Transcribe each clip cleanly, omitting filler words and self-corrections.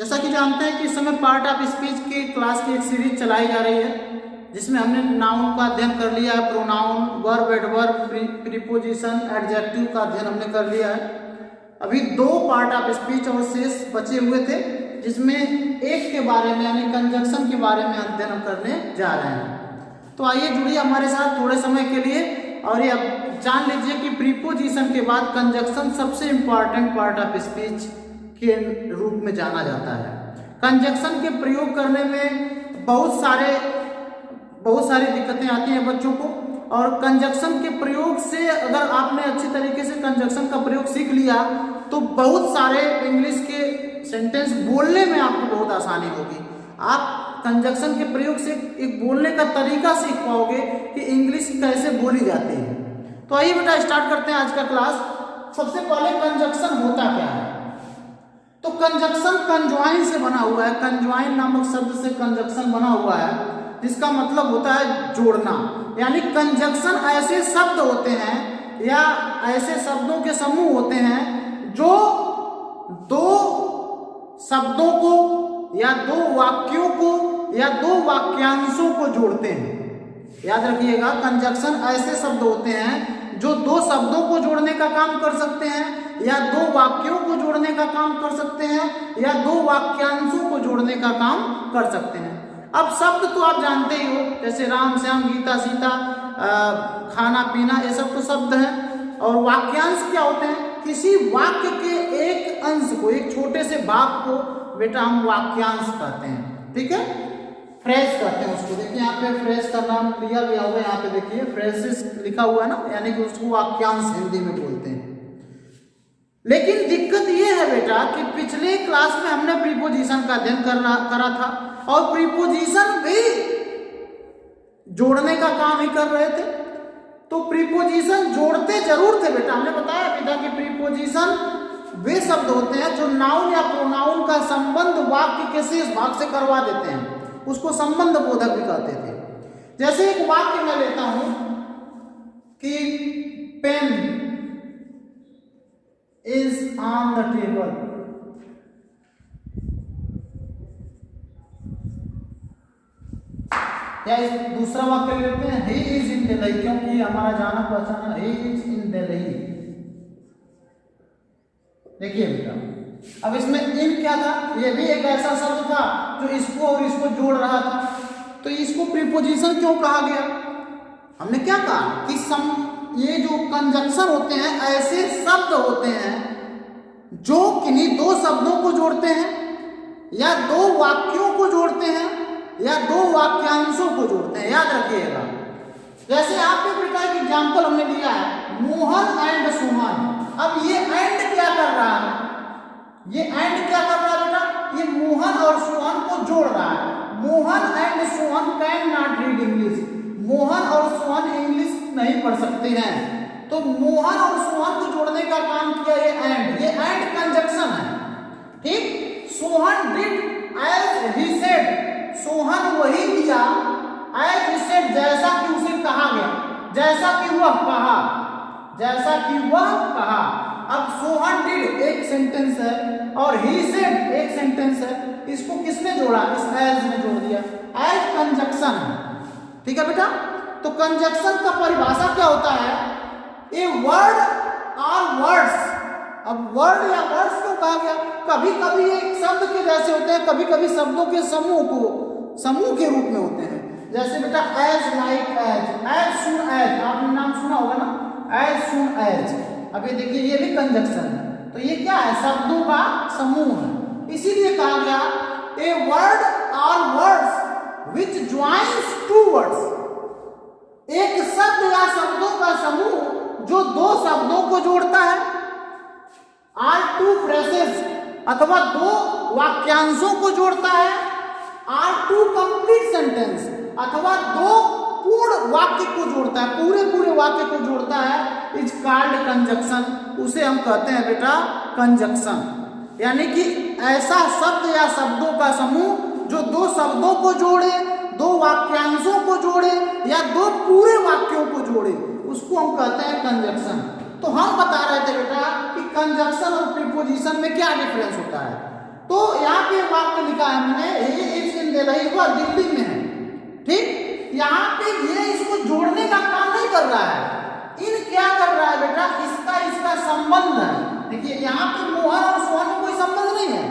जैसा कि जानते हैं कि इस समय पार्ट ऑफ स्पीच की क्लास की एक सीरीज चलाई जा रही है, जिसमें हमने नाउन का अध्ययन कर लिया है, pronoun, verb, adverb, preposition, adjective का अध्ययन हमने कर लिया है। अभी 2 पार्ट ऑफ स्पीच और शेष बचे हुए थे, जिसमें एक के बारे में यानी कंजक्शन के बारे में अध्ययन हम करने जा रहे हैं। तो आइए जुड़िए हमारे साथ थोड़े समय के लिए, और ये जान लीजिए कि प्रीपोजिशन के बाद कंजक्शन सबसे इंपॉर्टेंट पार्ट ऑफ स्पीच के रूप में जाना जाता है। कंजक्शन के प्रयोग करने में बहुत सारी दिक्कतें आती हैं बच्चों को, और कंजक्शन के प्रयोग से अगर आपने अच्छी तरीके से कंजक्शन का प्रयोग सीख लिया तो बहुत सारे इंग्लिश के सेंटेंस बोलने में आपको बहुत आसानी होगी। आप कंजक्शन के प्रयोग से एक बोलने का तरीका सीख पाओगे कि इंग्लिश कैसे बोली जाती है। तो आइए बेटा स्टार्ट करते हैं आज का क्लास। सबसे पहले कंजक्शन होता क्या है? तो कंजक्शन कंज्वाइन से बना हुआ है। कंज्वाइन नामक शब्द से कंजक्शन बना हुआ है, जिसका मतलब होता है जोड़ना। यानी कंजक्शन ऐसे शब्द होते हैं या ऐसे शब्दों के समूह होते हैं जो 2 शब्दों को या 2 वाक्यों को या 2 वाक्यांशों को जोड़ते हैं। याद रखिएगा, कंजक्शन ऐसे शब्द होते हैं जो 2 शब्दों को जोड़ने का काम कर सकते हैं, या 2 वाक्यों को जोड़ने का काम कर सकते हैं, या 2 वाक्यांशों को जोड़ने का काम कर सकते हैं। अब शब्द तो आप जानते ही हो, जैसे राम, श्याम, गीता, सीता, खाना पीना, ये सब तो शब्द हैं। और वाक्यांश क्या होते हैं? किसी वाक्य के एक अंश को, एक छोटे से भाग को बेटा हम वाक्यांश कहते हैं। ठीक है, फ्रेज कहते हैं उसको। देखिए यहाँ पे फ्रेज का नाम लिया गया हुआ है, यहाँ पे देखिए फ्रेजेस लिखा हुआ है ना, यानी कि उसको वाक्यांश हिंदी में बोलते हैं। लेकिन दिक्कत ये है बेटा कि पिछले क्लास में हमने प्रीपोजिशन का अध्ययन करा था, और प्रीपोजिशन भी जोड़ने का काम ही कर रहे थे। तो प्रीपोजिशन जोड़ते जरूर थे बेटा। हमने बताया बेटा कि प्रीपोजिशन वे शब्द होते हैं जो नाउन या प्रोनाउन का संबंध वाक्य के शेष भाग से करवा देते हैं, उसको संबंध बोधक भी कहते थे। जैसे एक वाक्य मैं लेता हूं कि pen is on the table, या इस दूसरा वाक्य लेते हैं ही इज इन दिल्ली, क्योंकि हमारा जाना पहचाना ही इज इन दिल्ली। देखिए बेटा, अब इसमें इन क्या था? ये भी एक ऐसा शब्द था जो इसको और इसको जोड़ रहा था। तो इसको प्रीपोजिशन क्यों कहा गया? हमने क्या कहा कि ये जो कंजक्शन होते हैं ऐसे शब्द होते हैं जो किन्हीं 2 शब्दों को जोड़ते हैं, या 2 वाक्यों को जोड़ते हैं, या 2 वाक्यांशों को जोड़ते हैं। याद रखिएगा, जैसे आपने बेटा एक एग्जाम्पल हमने लिया है, मोहन एंड सुमन। अब ये एंड क्या कर रहा है? ये एंड क्या कर रहा है बेटा? ये मोहन और सुमन को जोड़ रहा है। Mohan and Suman can not read English. Mohan और सुमन इंग्लिश नहीं पढ़ सकते हैं। तो मोहन और सुमन को जोड़ने का काम किया ये एंड कंजक्शन है। ठीक, Sohan did as he said. Sohan वही किया एज ही सेड, जैसा कि उसे कहा गया, जैसा कि वह कहा, जैसा कि वह कहा। अब सोहन डिड एक सेंटेंस है और ही सेड एक सेंटेंस है, इसको किसने जोड़ा? इस एज ने जोड़ दिया। एज कंजक्शन है। ठीक है बेटा, तो कंजक्शन का परिभाषा क्या होता है? ए वर्ड और वर्ड्स। अब वर्ड या वर्ड्स क्यों कहा गया? कभी कभी एक शब्द के जैसे होते हैं, कभी कभी शब्दों के समूह के रूप में होते हैं। जैसे बेटा as, like as soon as, आपने नाम सुना होगा ना, एज सुन एज। अब ये देखिए, ये भी कंजक्शन है। तो ये क्या है? शब्दों का समूह है। इसीलिए कहा गया ए वर्ड और वर्ड्स विच ज्वाइंस 2 वर्ड्स। एक शब्द या शब्दों का समूह जो 2 शब्दों को जोड़ता है, आर 2 फ्रेजेस अथवा 2 वाक्यांशों को जोड़ता है, आर 2 कंप्लीट सेंटेंस अथवा 2 पूर्ण वाक्य को जोड़ता है, पूरे वाक्य को जोड़ता है, इज कॉल्ड कंजक्शन। उसे हम कहते हैं बेटा कंजक्शन। यानी कि ऐसा शब्द या शब्दों का समूह जो 2 शब्दों को जोड़े, 2 वाक्यांशों को जोड़े, या 2 पूरे वाक्यों को जोड़े, उसको हम कहते हैं कंजक्शन। तो हम बता रहे थे बेटा कि कंजक्शन और प्रीपोजिशन में क्या डिफरेंस होता है। तो यहाँ पे वाक्य लिखा है हमने, ही इज इन दिल्ली, वह दिल्ली में है। ठीक, यहाँ पे ये इसको जोड़ने का काम नहीं कर रहा है। इन क्या कर रहा है बेटा, इसका संबंध है। देखिए यहाँ पे मोहन और सोहन में कोई संबंध नहीं है।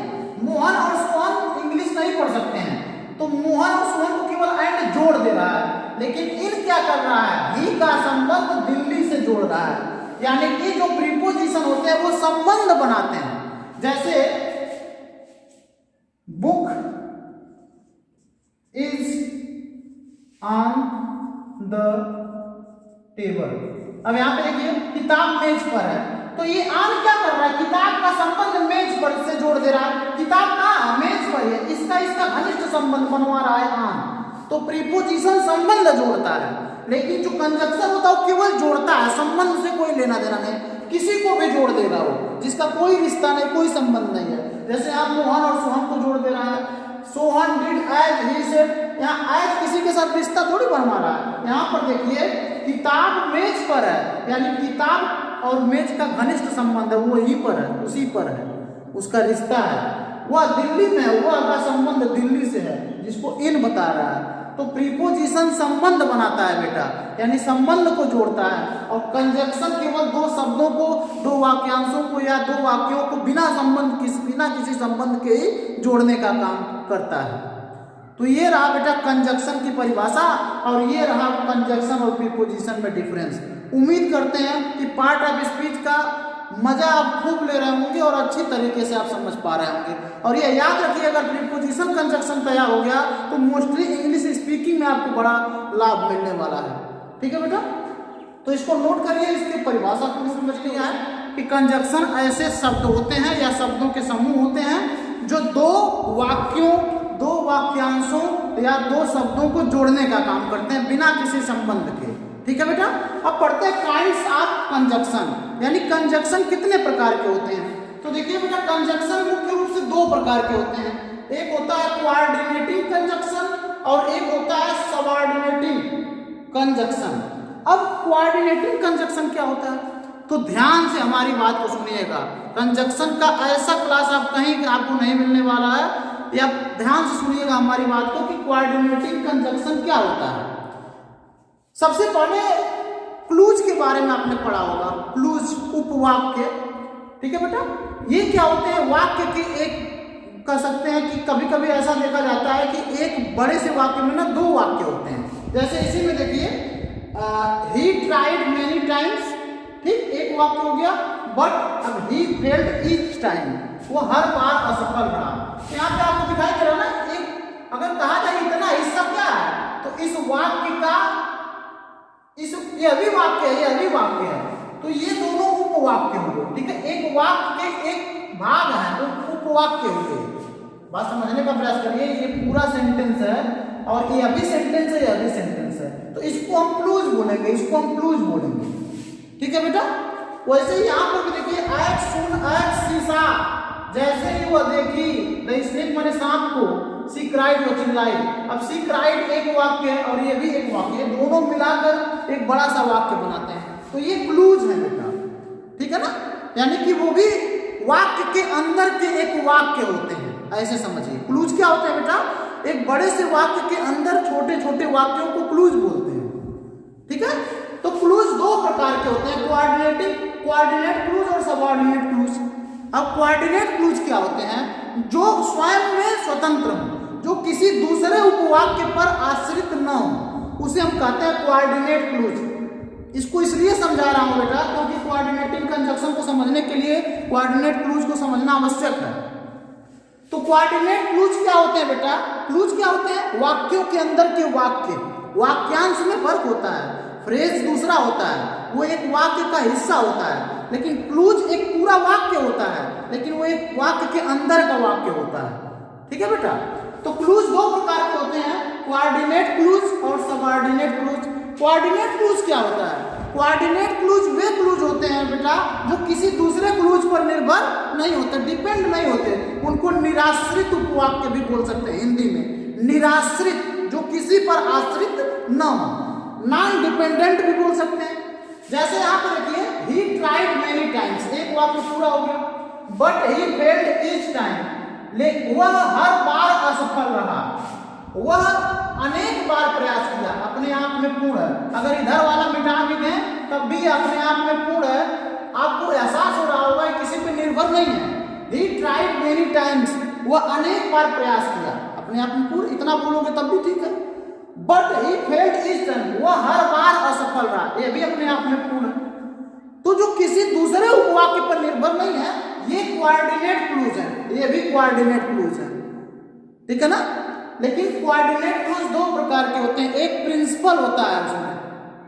मोहन और सोहन इंग्लिश नहीं पढ़ सकते हैं, तो मोहन और सोहन को केवल एंड जोड़ दे रहा है। लेकिन इन क्या कर रहा है, ही का संबंध दिल्ली से जोड़ रहा है। यानी कि जो प्रीपोजिशन होते हैं वो संबंध बनाते हैं। जैसे book is on the table. अब यहां पे देखिए किताब मेज पर है, तो ये ऑन क्या कर रहा है, किताब का संबंध मेज पर से जोड़ दे रहा है। किताब कहां, मेज पर है, इसका घनिष्ठ संबंध बनवा रहा है ऑन। तो प्रीपोजिशन संबंध जोड़ता है, लेकिन जो कंजक्शन होता है वो केवल जोड़ता है, संबंध से कोई लेना देना नहीं। किसी को भी जोड़ देगा वो, जिसका कोई रिश्ता नहीं, कोई संबंध नहीं है। जैसे आप मोहन और सोहन को जोड़ दे रहा है, Sohan did as he said, यहाँ एज किसी के साथ रिश्ता थोड़ी बनवा रहा है। यहाँ पर देखिए किताब मेज पर है, यानी किताब और मेज का घनिष्ठ संबंध है, वो यहीं पर है, उसी पर है, उसका रिश्ता है। वह दिल्ली में है, वह का संबंध दिल्ली से है, जिसको इन बता रहा है। तो प्रीपोजिशन संबंध बनाता है बेटा, यानी संबंध को जोड़ता है। और कंजक्शन केवल दो शब्दों को, दो वाक्यांशों को या दो वाक्यों को बिना किसी संबंध के ही जोड़ने का काम करता है। तो ये रहा बेटा कंजक्शन की परिभाषा, और ये रहा कंजक्शन और प्रीपोजिशन में डिफरेंस। उम्मीद करते हैं कि पार्ट ऑफ स्पीच का मजा आप खूब ले रहे होंगे और अच्छी तरीके से आप समझ पा रहे होंगे। और ये याद रखिए, अगर प्रीपोजिशन कंजक्शन तैयार हो गया तो मोस्टली इंग्लिश स्पीकिंग में आपको बड़ा लाभ मिलने वाला है। ठीक है बेटा, तो इसको नोट करिए, इसकी परिभाषा को समझ लिया है कि कंजक्शन ऐसे शब्द होते हैं या शब्दों के समूह होते हैं जो दो वाक्यों, दो वाक्यांशों या दो शब्दों को जोड़ने का काम करते हैं बिना किसी संबंध के। ठीक है बेटा, अब पढ़ते हैं काइंड्स ऑफ कंजक्शन, यानी कंजक्शन कितने प्रकार के होते हैं। तो देखिए बेटा, कंजक्शन मुख्य रूप से दो प्रकार के होते हैं। एक होता है कोऑर्डिनेटिंग कंजक्शन और एक होता है सबऑर्डिनेटिंग कंजक्शन। अब कोऑर्डिनेटिंग कंजक्शन क्या होता है, तो ध्यान से हमारी बात को सुनिएगा। कंजक्शन का ऐसा क्लास आप कहीं आपको नहीं मिलने वाला है, या ध्यान से सुनिएगा हमारी बात को कि कोऑर्डिनेटिंग कंजक्शन क्या होता है। सबसे पहले क्लूज के बारे में आपने पढ़ा होगा, क्लूज उपवाक्य। ठीक है बेटा, ये क्या होते हैं, वाक्य के एक कह सकते हैं कि कभी कभी ऐसा देखा जाता है कि एक बड़े से वाक्य में ना दो वाक्य होते हैं। जैसे इसी में देखिए ही ट्राइड मेनी टाइम्स, ठीक, एक वाक्य हो गया, बट अब ही फेल्ड ईच टाइम, वो हर बार असफल रहा। यहाँ पे आपको दिखाई दे रहा है ना, एक अगर कहा जाए इतना हिस्सा क्या है, तो इस वाक्य का ये अभी वाक्य है, ये अभी वाक्य है, तो ये दोनों उपवाक्य होंगे। ठीक है, एक वाक्य के एक भाग है तो उपवाक्य होंगे। बात समझने का प्रयास करिए, ये पूरा सेंटेंस है और ये अभी सेंटेंस है, ये अभी सेंटेंस है, तो इसको हम क्लूज बोलेंगे, इसको हम क्लूज बोलेंगे। ठीक है बेटा, वैसे ही यहाँ पर भी देखिए एज सून एज सी सा, जैसे ही वह देखी, द स्नेक माने सांप को, सी क्राइड वो चिल्लाई। अब सी क्राइड एक वाक्य है और ये भी एक वाक्य है, दोनों मिलाकर एक बड़ा सा वाक्य बनाते हैं, तो ये क्लूज है बेटा। ठीक है ना, यानी कि वो भी वाक्य के अंदर के एक वाक्य होते हैं, ऐसे समझिए। क्लूज क्या होते हैं बेटा, एक बड़े से वाक्य के अंदर छोटे छोटे वाक्यों को क्लूज बोलते हैं। ठीक है, तो क्लूज दो प्रकार के होते हैं, कोऑर्डिनेट क्लूज और सबऑर्डिनेट क्लूज। अब कोऑर्डिनेट क्लूज क्या होते हैं, जो स्वयं में स्वतंत्र हो, जो किसी दूसरे उपवाक्य पर आश्रित न हो, उसे हम कहते हैं कोऑर्डिनेट क्लूज। इसको इसलिए समझा रहा हूं बेटा क्योंकि कोऑर्डिनेटिंग कंजक्शन को समझने के लिए कोऑर्डिनेट क्लूज को समझना आवश्यक है। तो कोऑर्डिनेट क्लूज क्या होते हैं बेटा, क्लूज क्या होते हैं, वाक्यों के अंदर के वाक्य, वाक्यांश में फर्क होता है, फ्रेज दूसरा होता है, वो एक वाक्य का हिस्सा होता है, लेकिन क्लूज एक पूरा वाक्य होता है, लेकिन वो एक वाक्य के अंदर का वाक्य होता है। ठीक है बेटा, तो क्लूज दो प्रकार के होते हैं, कोऑर्डिनेट क्लूज और सबऑर्डिनेट क्लूज। कोऑर्डिनेट क्लूज क्या होता है, कोऑर्डिनेट क्लूज वे क्लूज होते हैं बेटा जो किसी दूसरे क्लूज पर निर्भर नहीं होते, डिपेंड नहीं होते, उनको निराश्रित उपवाक्य भी बोल सकते हैं हिंदी में, निराश्रित, जो किसी पर आश्रित न हो, नॉन डिपेंडेंट भी बोल सकते हैं। जैसे यहाँ पर देखिए ही ट्राइड मेनी टाइम्स, एक वाक्य पूरा हो गया, but he failed each time, लेकिन वह हर बार असफल रहा। वह अनेक बार प्रयास किया, अपने आप में पूर्ण है। अगर इधर वाला मिटा भी दें तब भी अपने आप में पूर्ण है। आपको एहसास हो रहा होगा किसी पे निर्भर नहीं है। He tried many times, वह अनेक बार प्रयास किया, अपने आप में पूर्ण। इतना बोलोगे तब भी ठीक है। But he failed each time, वह हर बार असफल रहा, ये भी अपने आप में पूर्ण है। तो जो किसी दूसरे उपवाक्य पर निर्भर नहीं है, ये कोऑर्डिनेट क्लूज है, ये भी कोऑर्डिनेट क्लूज है, ठीक है ना। लेकिन कोऑर्डिनेट क्लूज दो प्रकार के होते हैं, एक प्रिंसिपल होता है उसमें,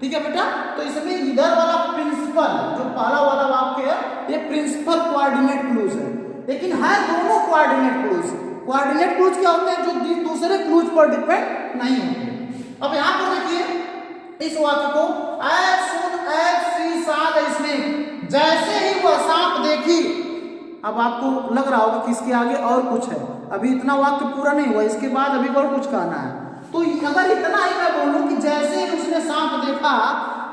ठीक है बेटा। तो इसमें इधर वाला प्रिंसिपल जो पहला वाला वाक्य है, ये प्रिंसिपल कोऑर्डिनेट क्लूज है, लेकिन है दोनों कोऑर्डिनेट क्लूज। कोऑर्डिनेट क्लूज क्या होते हैं, जो दूसरे क्लूज पर डिपेंड नहीं होते। अब यहां पर देखिए इस वाक्य को, as soon as she saw the snake, जैसे ही वह सांप देखी। अब आपको लग रहा होगा कि इसके आगे और कुछ है, अभी इतना वाक्य पूरा नहीं हुआ, इसके बाद अभी और कुछ कहना है। तो अगर इतना ही मैं बोलूं कि जैसे ही उसने सांप देखा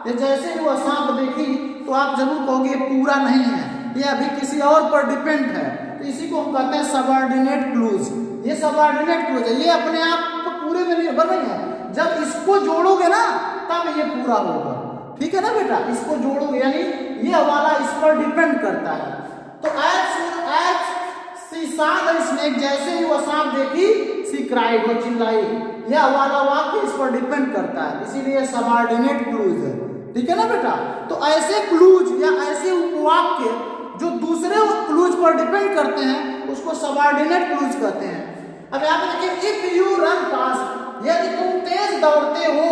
या जैसे ही वह सांप देखी, तो आप जरूर कहोगे ये पूरा नहीं है, ये अभी किसी और पर डिपेंड है। तो इसी को हम कहते हैं सबऑर्डिनेट क्लूज। ये सबऑर्डिनेट क्लूज है, ये अपने आप को पूरे में निर्भर नहीं है। जब इसको जोड़ोगे ना तब ये पूरा होगा, ठीक है ना बेटा। इसको जोड़ोगे यानी ये वाला इस पर डिपेंड करता है। तो as soon as she saw the snake, जैसे ही वो सांप देखी, she cried, वो चिल्लाई। यह वाला वाक्य इस पर डिपेंड करता है, इसीलिए सबऑर्डिनेट क्लूज है, ठीक है ना बेटा। तो ऐसे क्लूज या ऐसे उपवाक्य जो दूसरे क्लूज पर डिपेंड करते हैं, उसको सबऑर्डिनेट क्लूज कहते हैं। अब यहाँ पे देखिए, इफ यू रन फास्ट, यदि तुम तेज दौड़ते हो।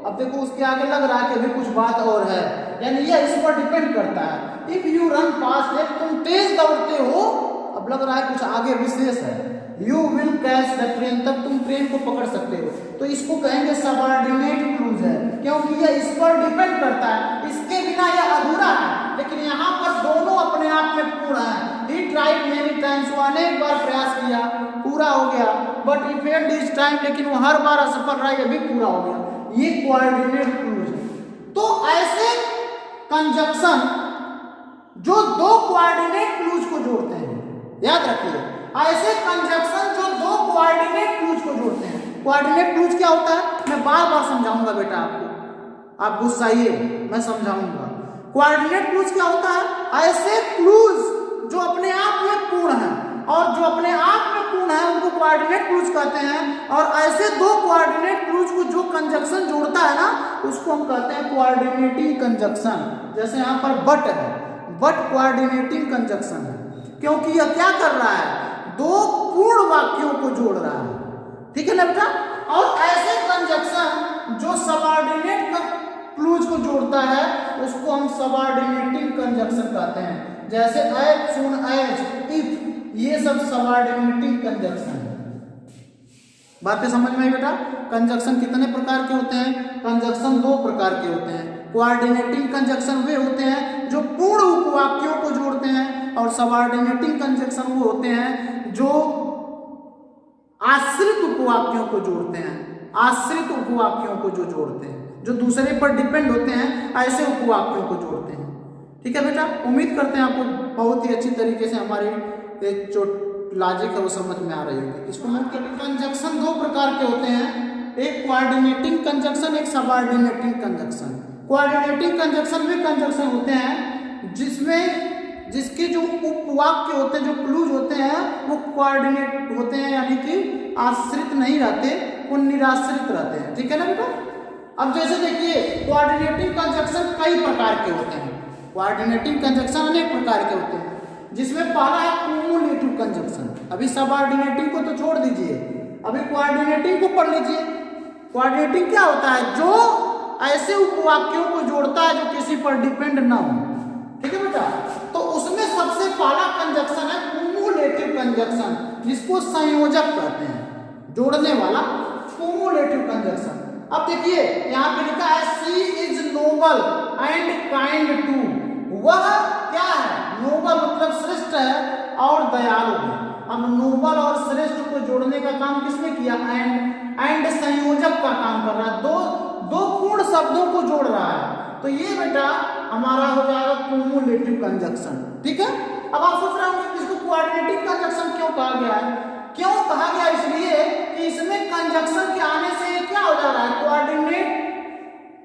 अब देखो उसके आगे लग रहा है कि अभी कुछ बात और है, यानी यह इस पर डिपेंड करता है। इफ यू रन फास्ट, यदि तुम तेज दौड़ते हो, अब लग रहा है कुछ आगे विशेष है। You will catch the train, तब तुम ट्रेन को पकड़ सकते हो। तो इसको कहेंगे सबऑर्डिनेट क्लूज है, क्योंकि यह इस पर डिपेंड करता है, इसके बिना यह अधूरा है। लेकिन यहाँ पर दोनों अपने आप में पूर्ण है। He tried many times, वो अनेक बार प्रयास किया, पूरा हो गया। But he failed each time, लेकिन वो हर बार असफल रहा, यह भी पूरा हो गया। ये कोऑर्डिनेट क्लूज है। तो ऐसे कंजक्शन जो दो कोऑर्डिनेट क्लूज को जोड़ते हैं, याद रखिए, ऐसे कंजक्शन जो दो कोऑर्डिनेट क्लूज को जोड़ते हैं। कोऑर्डिनेट क्लूज क्या होता है, मैं बार बार समझाऊंगा बेटा आपको, आप गुस्साइए, मैं समझाऊंगा। कोऑर्डिनेट क्लूज क्या होता है, ऐसे क्लूज जो अपने आप में पूर्ण है, और जो अपने आप में पूर्ण है उनको कोऑर्डिनेट क्लूज कहते हैं। और ऐसे दो कोऑर्डिनेट क्लूज को जो कंजक्शन जोड़ता है ना, उसको हम कहते हैं कोऑर्डिनेटिंग कंजक्शन। जैसे यहाँ पर बट है, बट कोऑर्डिनेटिंग कंजक्शन है, क्योंकि यह क्या कर रहा है, दो पूर्ण वाक्यों को जोड़ रहा है, ठीक है ना बेटा। और ऐसे कंजक्शन जो सबऑर्डिनेट क्लूज को जोड़ता है, उसको हम सबऑर्डिनेटिंग कंजक्शन कहते हैं। जैसे as soon as, if, ये सब सबऑर्डिनेटिंग कंजक्शन है। बातें समझ में आई बेटा। कंजक्शन कितने प्रकार के होते हैं, कंजक्शन दो प्रकार के होते हैं। कोऑर्डिनेटिंग कंजक्शन वे होते हैं जो पूर्ण उपवाक्यों को जोड़ते हैं, और सबऑर्डिनेटिंग कंजक्शन वो होते हैं जो आश्रित उपवाक्यों को जोड़ते हैं। आश्रित उपवाक्यों को जो जोड़ते हैं, जो दूसरे पर डिपेंड होते हैं, ऐसे उपवाक्यों को जोड़ते हैं, ठीक है बेटा। उम्मीद करते हैं आपको बहुत ही अच्छी तरीके से हमारी जो लॉजिक है वो समझ में आ रही होगी। इसको मुख्य कंजक्शन दो प्रकार के होते हैं, एक कोऑर्डिनेटिंग कंजक्शन, एक सबऑर्डिनेटिंग कंजक्शन। कोऑर्डिनेटिंग कंजक्शन में कंजक्शन होते हैं जिसके जो उपवाक्य होते हैं, जो क्लूज होते हैं, वो कोऑर्डिनेट होते हैं, यानी कि आश्रित नहीं रहते, वो निराश्रित रहते हैं, ठीक है ना बेटा। अब जैसे देखिए, कोऑर्डिनेटिंग कंजक्शन कई प्रकार के होते हैं। कोऑर्डिनेटिंग कंजक्शन अनेक प्रकार के होते हैं, जिसमें पहला है क्यूमुलेटिव कंजक्शन। अभी सबऑर्डिनेटिंग को तो छोड़ दीजिए, अभी कोऑर्डिनेटिंग को पढ़ लीजिए। कोऑर्डिनेटिंग क्या होता है, जो ऐसे उपवाक्यों को जोड़ता है जो किसी पर डिपेंड ना हो, ठीक है बेटा। तो उसमें सबसे पहला कंजक्शन है क्यूमुलेटिव कंजक्शन, जिसको संयोजक कहते हैं, जोड़ने वाला क्यूमुलेटिव कंजक्शन। अब देखिए यहाँ पे लिखा है she is noble and kind too. वह क्या है, नोबल मतलब श्रेष्ठ है और दयालु है। अब नोबल और श्रेष्ठ को जोड़ने का काम किसने किया, एंड संयोजक का काम कर रहा है, दो पूर्ण शब्दों को जोड़ रहा है। तो ये बेटा हमारा हो जाएगा क्यूमुलेटिव कंजक्शन, ठीक है। अब आप सोच रहे होंगे कि इसको कोऑर्डिनेटिंग कंजक्शन क्यों कहा गया है? क्यों कहा गया? इसलिए कि इसमें कंजक्शन के आने से क्या हो जा रहा है, कोऑर्डिनेट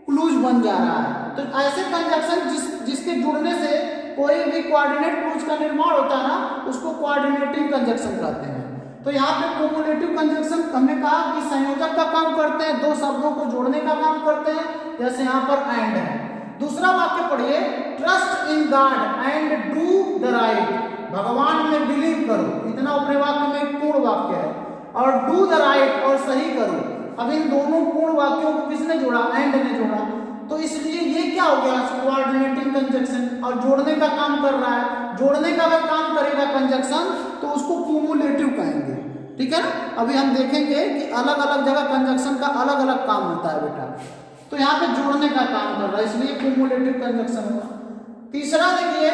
क्लूज बन जा रहा है। तो ऐसे कंजक्शन जिसके जुड़ने से कोई भी कोऑर्डिनेट क्लूज का निर्माण होता है ना, उसको कोऑर्डिनेटिंग कंजक्शन कहते हैं। तो यहाँ पे क्युमुलेटिव कंजक्शन हमने कहा कि संयोजक का काम करते हैं, दो शब्दों को जोड़ने का काम करते हैं, जैसे यहाँ पर एंड है। दूसरा वाक्य पढ़िए, trust in God and do the right, भगवान में बिलीव करो, इतना अपने वाक्य में एक पूर्ण वाक्य है, और डू द राइट, और सही करो। अब इन दोनों पूर्ण वाक्यों को किसने जोड़ा? एंड ने जोड़ा। तो इसलिए ये क्या हो गया, कोऑर्डिनेटिंग कंजक्शन, और जोड़ने का काम कर रहा है। जोड़ने का अगर काम करेगा कंजक्शन तो उसको क्युमुलेटिव कहेंगे, ठीक है ना। अभी हम देखेंगे कि अलग अलग जगह कंजक्शन का अलग अलग काम होता है बेटा। तो यहाँ पे जोड़ने का काम कर रहा है, इसलिए क्युमुलेटिव कंजक्शन होगा। तीसरा देखिए,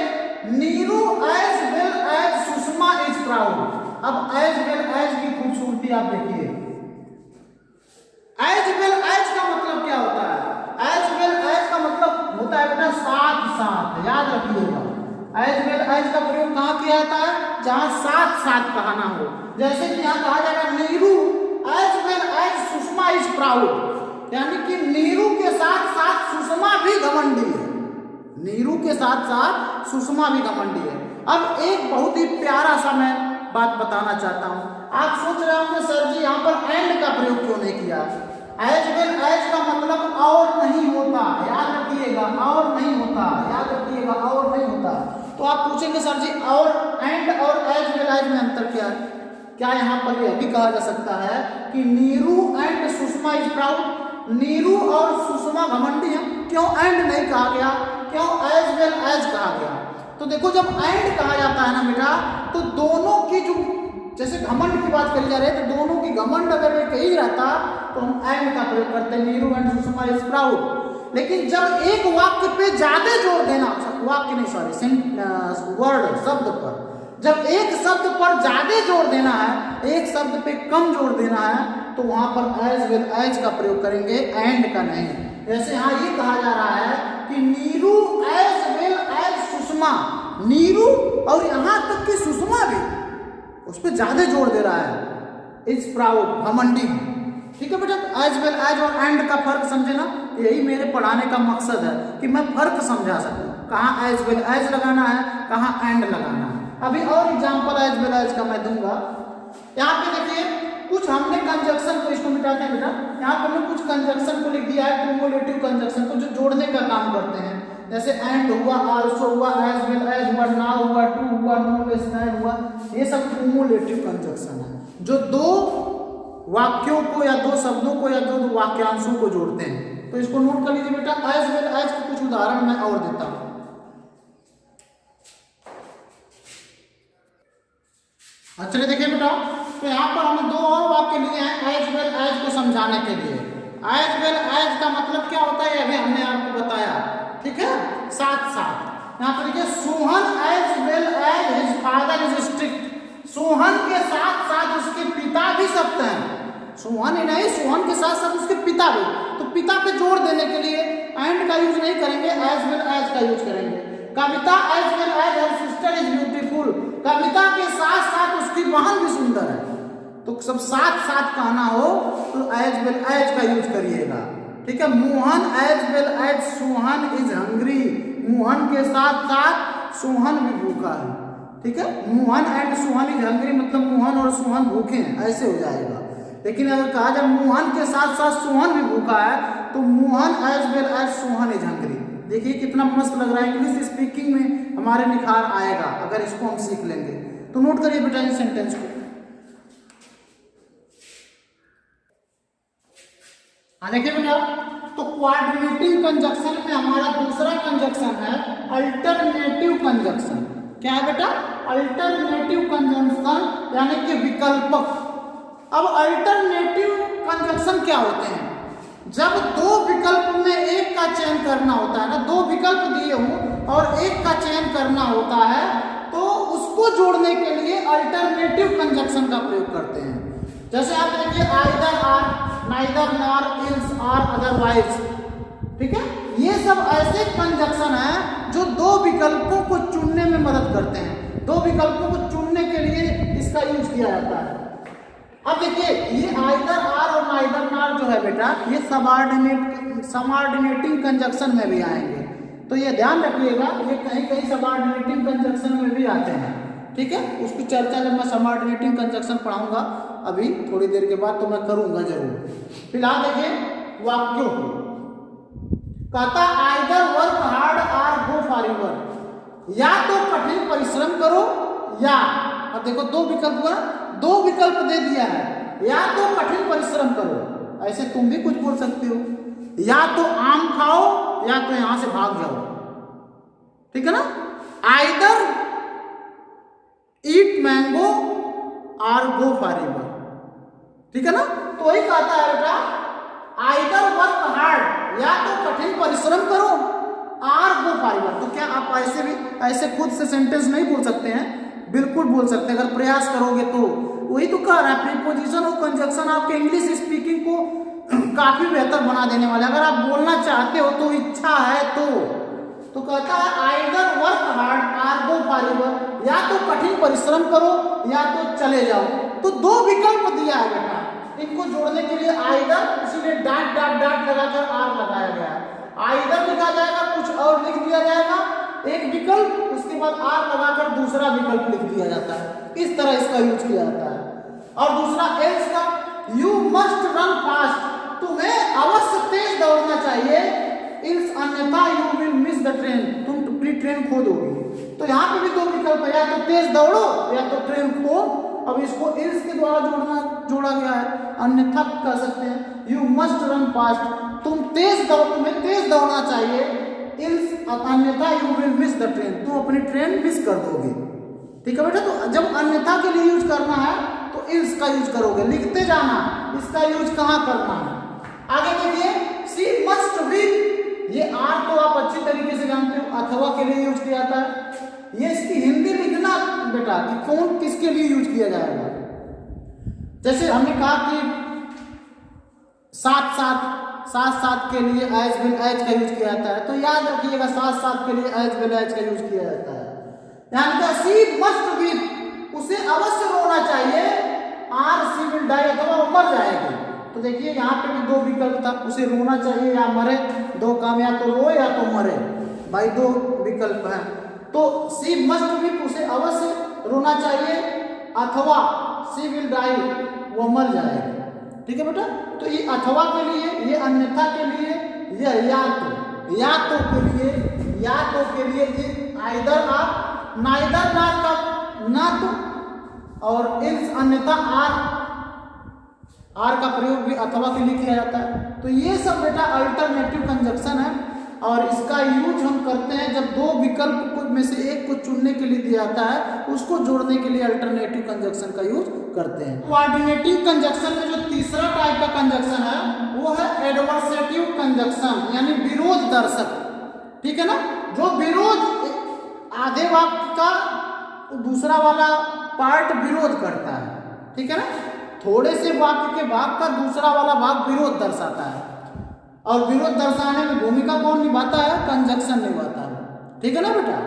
Neeru as well as Sushma is proud. अब एज वेल एज की खूबसूरती आप देखिए। एज वेल एज का मतलब क्या होता है? एज वेल एज का मतलब होता है बेटा साथ साथ, याद रखिएगा। एज वेल एज का प्रयोग कहाँ किया जाता है? जहां साथ साथ कहना हो। जैसे कि यहाँ कहा जाएगा Neeru as well as Sushma is proud, यानी कि नीरू के साथ साथ सुषमा भी घमंडी है। नीरू के साथ साथ सुषमा भी घमंडी है। अब एक बहुत ही प्यारा सा मैं बात बताना चाहता हूं। आप सोच रहे होंगे सर जी यहाँ पर एंड का प्रयोग क्यों नहीं किया? एज वेल एज का मतलब और नहीं होता, याद रखिएगा, और नहीं होता, याद रखिएगा, और नहीं होता। तो आप पूछेंगे सर जी और एंड और एज वेल एज में अंतर क्या है? क्या यहाँ पर यह भी कहा जा सकता है कि Neeru and Sushma is proud, Neeru और सुषमा घमंडी है? क्यों एंड नहीं कहा गया, क्यों एज वेल एज कहा गया? तो देखो जब एंड कहा जाता है ना बेटा, तो दोनों की जो, जैसे घमंड की बात करी जा रही है, तो दोनों की घमंड अगर एक ही रहता तो हम एंड का प्रयोग करते हैं, Neeru and Sushma is proud. लेकिन जब एक वाक्य पे ज्यादा जोर देना, वाक्य नहीं सॉरी वर्ड शब्द पर, जब एक शब्द पर ज्यादा जोर देना है, एक शब्द पे कम जोर देना है, तो वहां पर एज वेल एज का प्रयोग करेंगे, एंड का नहीं। जैसे यहाँ ये कहा जा रहा है कि Neeru as well as Sushma, Neeru और यहां तक कि सुषमा भी उस पर ज्यादा जोर दे रहा है, इज प्राउड, घमंडी। ठीक है बेटा, एज वेल एज और एंड का फर्क समझे ना, यही मेरे पढ़ाने का मकसद है कि मैं फर्क समझा सकूं, कहाँ एज वेल एज लगाना है, कहाँ एंड लगाना है। अभी और एग्जांपल एज वेल एज का मैं दूंगा। यहाँ पे देखिए कुछ हमने कंजक्शन को, इसको मिटाते हैं बेटा, यहाँ पे हमने कुछ कंजक्शन को लिख दिया है, क्युमुलेटिव कंजक्शन को, जो जोड़ने का काम करते हैं। जैसे एंड हुआ, आल्सो हुआ, एज वेल एज हुआ, नाउ हुआ, टू हुआ, नो लेस देन हुआ, ये सब क्युमुलेटिव कंजक्शन है, जो दो वाक्यों को या दो शब्दों को या दो वाक्यांशों को जोड़ते हैं। तो इसको नोट कर लीजिए बेटा। एज वेल एज के कुछ उदाहरण मैं और देता हूं। अच्छा देखिए बेटा, तो यहाँ पर हमने दो और वाक्य लिए हैं एज वेल एज को समझाने के लिए। एज वेल एज का मतलब क्या होता है, अभी हमने आपको बताया, ठीक है, साथ साथ। यहाँ पर देखिए, Sohan as well as his father is strict, Sohan के साथ साथ उसके पिता भी सख्त हैं। सोहन ही नहीं, सोहन के साथ साथ उसके पिता भी। तो पिता पे जोर देने के लिए एंड का यूज नहीं करेंगे, एज वेल एज का यूज करेंगे। Kavita as well as her sister is beautiful, Kavita के साथ साथ उसकी बहन भी सुंदर है। तो सब साथ साथ कहना हो तो एज वेल एज का यूज करिएगा, ठीक है। Mohan as well as Sohan is hungry, Mohan के साथ साथ सोहन भी भूखा है, ठीक है। Mohan and Sohan is hungry मतलब मोहन और सोहन भूखे हैं, ऐसे हो जाएगा। लेकिन अगर कहा जाए मोहन के साथ साथ सोहन भी भूखा है, तो Mohan as well as Sohan is hungry. देखिए कितना मस्त लग रहा है, इंग्लिश स्पीकिंग में हमारे निखार आएगा अगर इसको हम सीख लेंगे। तो नोट करिए बेटा इस सेंटेंस को। देखिए बेटा, तो क्वाड्रेटिक कंजक्शन में हमारा दूसरा कंजक्शन है अल्टरनेटिव कंजक्शन। क्या है बेटा? अल्टरनेटिव कंजक्शन, यानी कि विकल्पक। अब अल्टरनेटिव कंजक्शन क्या होते हैं? जब दो विकल्प में एक का चयन करना होता है ना, दो विकल्प दिए हों और एक का चयन करना होता है, तो उसको जोड़ने के लिए अल्टरनेटिव कंजक्शन का प्रयोग करते हैं। जैसे आप देखिए either or, neither nor, else or, otherwise, ठीक है। ये सब ऐसे कंजक्शन हैं जो दो विकल्पों को चुनने में मदद करते हैं। दो विकल्पों को चुनने के लिए इसका यूज किया जाता है। अब देखिए ये आइदर आर और नाइदर नॉर जो है बेटा, ये सबऑर्डिनेटिंग कंजक्शन में भी आएंगे, तो ये ध्यान रखिएगा, ये कहीं कहीं सबऑर्डिनेटिंग कंजक्शन में भी आते हैं। ठीक है, उसकी चर्चा जब मैं सबऑर्डिनेटिंग कंजक्शन पढ़ाऊंगा अभी थोड़ी देर के बाद तो मैं करूंगा जरूर। फिलहाल देखिए वाक्यों को, कहता either work hard or go forward, या तो कठिन परिश्रम करो या, अब देखो दो विकल्प दे दिया है, या तो कठिन परिश्रम करो, ऐसे तुम भी कुछ बोल सकते हो, या तो आम खाओ या तो यहां से भाग जाओ। ठीक है ना, either eat mango or go forever. ठीक है ना, तो वही कहता है बेटा आइदर वर्क हार्ड, या तो कठिन परिश्रम करो, आर गो फॉरएवर। तो क्या आप ऐसे भी ऐसे खुद से सेंटेंस नहीं बोल सकते हैं? बिल्कुल बोल सकते हैं, अगर प्रयास करोगे तो। वही तो कह रहा है, प्रीपोजिशन और कंजक्शन आपके इंग्लिश स्पीकिंग को काफी बेहतर बना देने वाले, अगर आप बोलना चाहते हो तो, इच्छा है तो कहता है either work hard or go forever, या तो कठिन परिश्रम करो या तो चले जाओ। तो दो विकल्प दिया है बेटा, इनको जोड़ने के लिए आइदर, इसीलिए डाट डाट डाट लगाकर आर लगाया गया है। आइदर लिखा जाएगा, कुछ और लिख दिया जाएगा, एक विकल्प, उसके बाद आर लगाकर दूसरा विकल्प लिख दिया जाता है। इस तरह इसका यूज किया जाता है। और दूसरा एल्स का, यू मस्ट रन फास्ट, तुम्हें अवश्य तेज दौड़ना चाहिए, इल्स अन्यथा you will miss the train, तुम अपनी ट्रेन खो दोगे। तो यहाँ पे भी दो विकल्प है, या तो तेज दौड़ो या तो ट्रेन खो। अब इसको इल्स के द्वारा जोड़ा गया है, अन्यथा कह सकते हैं यू मस्ट रन फास्ट, तुम्हें तेज दौड़ना चाहिए, इल्स अन्यथा you will miss the train, तुम अपनी ट्रेन मिस कर दोगे। ठीक है बेटा, तो जब अन्यथा के लिए यूज करना है तो इल्स का यूज करोगे, लिखते जाना, इसका यूज कहाँ करना है। आगे देखिए सी मस्ट बी, ये आर तो आप अच्छी तरीके से जानते हो, अथवा के लिए यूज किया जाता है। ये इसकी हिंदी लिखना बेटा कि कौन किसके लिए यूज किया जाएगा। जैसे हमने कहा कि साथ के लिए एज विल एज का यूज किया जाता है, तो याद रखिएगा साथ के लिए एज विल एज का यूज किया जाता है। यानी कि सी मस्ट बी, उसे अवश्य रोना चाहिए, आर सी विल डाई, अथवा वो मर जाएगी। तो देखिए यहाँ पे भी दो विकल्प था, उसे रोना चाहिए या मरे, दो काम, या तो रोए या तो मरे, भाई दो विकल्प है। तो सी मस्ट बी, उसे अवश्य रोना चाहिए, अथवा सी विल डाई, वो मर जाएगी। ठीक है बेटा, तो ये अथवा के लिए, ये अन्यथा के लिए, ये या तो के लिए ये आइदर आर, नाइदर नॉर का ना तो, और इल्स अन्यथा आर का प्रयोग भी अथवा के लिए किया जाता है। तो ये सब बेटा अल्टरनेटिव कंजक्शन है, और इसका यूज हम करते हैं जब दो विकल्प में से एक को चुनने के लिए दिया जाता है, उसको जोड़ने के लिए अल्टरनेटिव कंजक्शन का यूज करते हैं। कोऑर्डिनेटिव कंजक्शन में जो तीसरा टाइप का कंजक्शन है वो है एडवर्सेटिव कंजक्शन, यानी विरोध दर्शक। ठीक है ना, जो विरोध, आधे वाक्य का दूसरा वाला पार्ट विरोध करता है। ठीक है ना, थोड़े से वाक्य के भाग का दूसरा वाला भाग विरोध दर्शाता है, और विरोध दर्शाने में भूमिका कौन निभाता है? कंजक्शन निभाता है। ठीक है ना बेटा,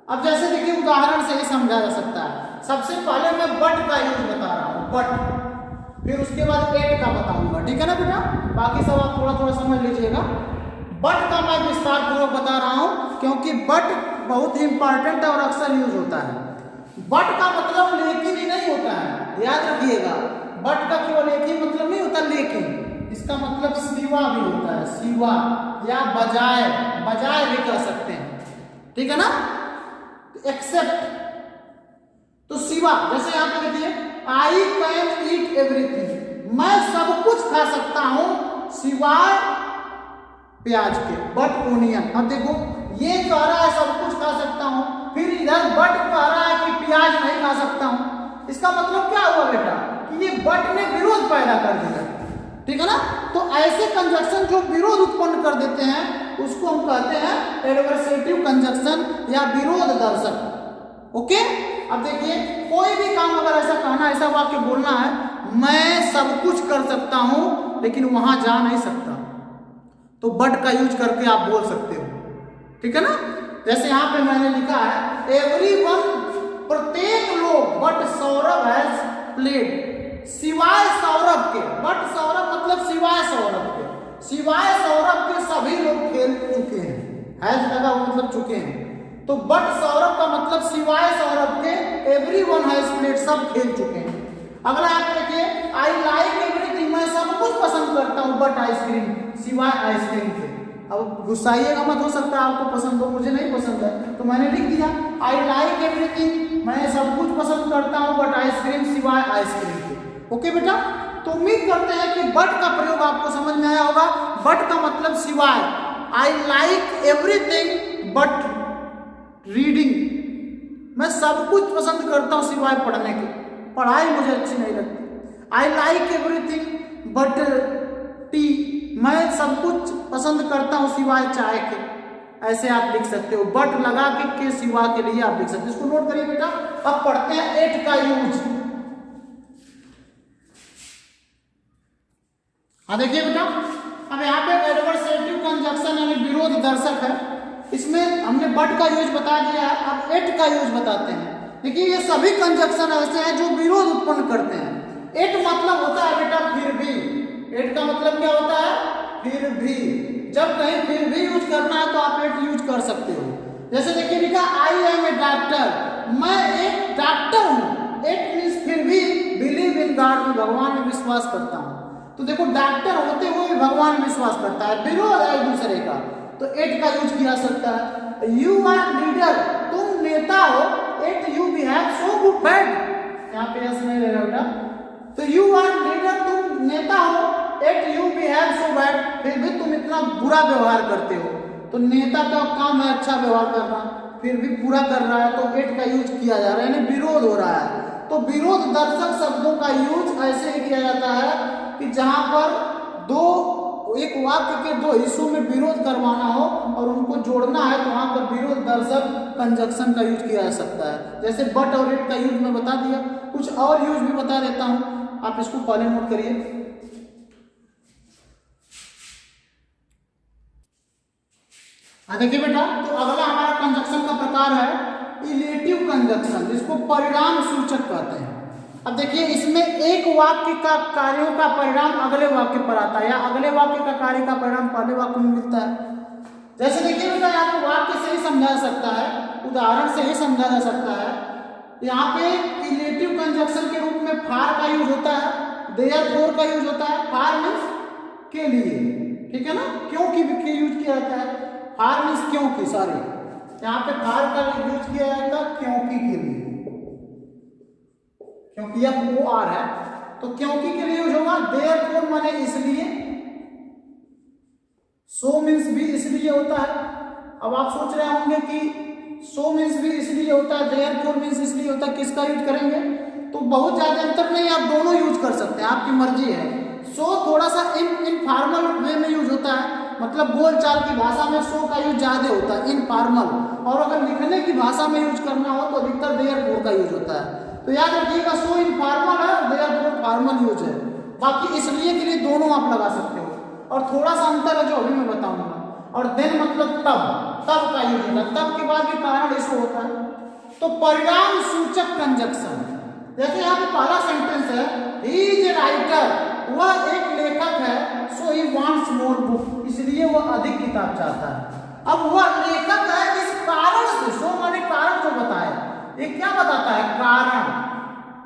अब जैसे देखिए उदाहरण से ही समझा जा सकता है। सबसे पहले मैं बट का यूज बता रहा हूँ, बट, फिर उसके बाद एट का बताऊंगा। ठीक है ना बेटा, बाकी सब आप थोड़ा थोड़ा समझ लीजिएगा। बट का मैं विस्तार पूर्वक बता रहा हूँ क्योंकि बट बहुत ही इंपॉर्टेंट और अक्सर यूज होता है। बट का मतलब लेकिन ही नहीं होता है, याद रखिएगा, बट का केवल एक ही मतलब नहीं होता, लेकिन इसका मतलब सिवा भी होता है, सिवा या बजाय भी कह सकते हैं। ठीक है ना, एक्सेप्ट, तो सिवा, जैसे यहाँ पे देखिए आई कैन ईट एवरीथिंग, मैं सब कुछ खा सकता हूं सिवाय प्याज के, बट ओनियन। अब देखो ये कह रहा है सब कुछ खा सकता हूं, फिर इधर बट कह रहा है कि प्याज नहीं खा सकता हूं। इसका मतलब क्या हुआ बेटा कि ये बट ने विरोध पैदा कर दिया। ठीक है ना, तो ऐसे कंजक्शन जो विरोध उत्पन्न कर देते हैं उसको हम कहते हैं एडवर्सेटिव कंजक्शन या विरोध दर्शक। ओके, अब देखिए कोई भी काम अगर ऐसा कहना, ऐसा वाक्य बोलना है, मैं सब कुछ कर सकता हूं लेकिन वहां जा नहीं सकता, तो बट का यूज करके आप बोल सकते हो। ठीक है ना, जैसे यहां पे मैंने लिखा है एवरीवन प्रत्येक लोग बट सौरभ हैज प्लेड, सिवाय सौरभ के, बट सौरभ मतलब सिवाय सौरभ के, सिवाय सौरभ के सभी लोग खेल चुके हैं, हैज लगा हुआ मतलब चुके हैं, तो बट सौरभ का मतलब सिवाय सौरभ के एवरीवन हैज प्लेड, सब खेल चुके हैं। अगला आप देखिए, आई लाइक एवरीथिंग, मैं सब कुछ पसंद करता हूँ बट आइसक्रीम, सिवाय आइसक्रीम के। अब गुस्साइएगा मत, हो सकता है आपको पसंद हो, मुझे नहीं पसंद है, तो मैंने लिख दिया आई लाइक एवरीथिंग, मैं सब कुछ पसंद करता हूँ बट आइसक्रीम, सिवाय आइसक्रीम के। ओके बेटा, तो उम्मीद करते हैं कि बट का प्रयोग आपको समझ में आया होगा। बट का मतलब सिवाय, I like everything but reading, मैं सब कुछ पसंद करता हूँ सिवाय पढ़ने के, पढ़ाई मुझे अच्छी नहीं लगती। I like everything but T, मैं सब कुछ पसंद करता हूँ सिवाय चाय के। ऐसे आप लिख सकते हो, बट लगा के सिवा के लिए आप लिख सकते हो। इसको नोट करिए बेटा। अब पढ़ते हैं एट का यूज। देखिए बेटा, अब यहाँ पे एडवर्सेटिव कंजक्शन यानी विरोध दर्शक है, इसमें हमने बट का यूज बता दिया है, अब एट का यूज बताते हैं। देखिए ये सभी कंजक्शन ऐसे हैं जो विरोध उत्पन्न करते हैं। एट मतलब होता है बेटा फिर भी, एट का मतलब क्या होता है, फिर भी। जब कहीं फिर भी यूज करना है तो आप एट यूज कर सकते हो। जैसे देखिए लिखा आई एम ए डॉक्टर, मैं एक डॉक्टर हूँ, एट मीन्स फिर भी बिलीव इन गॉड, में भगवान में विश्वास करता हूँ। तो देखो डॉक्टर होते हुए भी भगवान में विश्वास करता है, विरोध है एक दूसरे का, तो एट का यूज किया सकता है। यू आर लीडर, तुम नेता हो, एट यू भी हैव सो गुड बैड, यहाँ पे ऐसा नहीं रहेगा बेटा, तो यू आर लीडर, तुम नेता हो, एट यू भी हैव सो बैड, फिर भी तुम इतना बुरा व्यवहार करते हो। तो नेता का काम है अच्छा व्यवहार करना, फिर भी बुरा कर रहा है, तो एट का यूज किया जा रहा है, यानी विरोध हो रहा है। तो विरोध दर्शक शब्दों का यूज ऐसे ही किया जाता है कि जहां पर एक वाक्य के दो हिस्सों में विरोध करवाना हो और उनको जोड़ना है, तो वहां पर विरोध दर्शक कंजक्शन का यूज किया जा सकता है। जैसे बट और एट का यूज मैं बता दिया, कुछ और यूज भी बता देता हूं, आप इसको पहले नोट करिए। देखिए बेटा, तो अगला हमारा कंजक्शन का प्रकार है इलेटिव कंजक्शन, जिसको परिणाम सूचक कहते हैं। अब देखिए इसमें एक वाक्य का कार्यों का परिणाम अगले वाक्य पर आता है, या अगले वाक्य का कार्य का परिणाम पहले वाक्य में मिलता है। जैसे देखिए बेटा, यहाँ पे वाक्य से ही समझा सकता है, उदाहरण से ही समझा जा सकता है। यहाँ पे इलेटिव कंजक्शन के रूप में फार का यूज होता है, देयरफॉर का यूज होता है, फार मीन्स के लिए, ठीक है ना, क्योंकि भी यूज किया जाता है, फार मीन्स क्योंकि, सॉरी यहाँ पे फार का यूज किया जाएगा क्योंकि के लिए, क्योंकि यह वो आर है तो क्योंकि के लिए यूज होगा। देयरफॉर माने इसलिए, सो मीन्स भी इसलिए होता है। अब आप सोच रहे होंगे कि सो मीन्स भी इसलिए होता है, देयरफॉर मीन्स इसलिए होता है, किसका यूज करेंगे? तो बहुत ज्यादा अंतर नहीं, आप दोनों यूज कर सकते हैं, आपकी मर्जी है। सो थोड़ा सा इनफॉर्मल वे में यूज होता है, मतलब बोलचाल की भाषा में सो का यूज ज्यादा होता है, इनफॉर्मल, और अगर लिखने की भाषा में यूज करना हो तो अधिकतर देयरफॉर का यूज होता है। तो याद रखिएगा, सो इनफॉर्मल है, देयरफॉर फॉर्मल यूज है। बाकी इसलिए के लिए दोनों आप लगा सकते हो, और थोड़ा सा अंतर है जो अभी मैं बताऊंगा। और देन मतलब तब, तब का यूज होता है, तब के बाद भी कारण इशू होता है। तो परिणाम सूचक कंजक्शन, जैसे यहाँ पे पहला सेंटेंस है, ही इज ए राइटर, वह एक लेखक है, सो ही वांट्स मोर बुक, इसलिए वह अधिक किताब चाहता है। अब वह लेखक है इस कारण से, सो माने कारण जो बताए, ये क्या बताता है? कारण।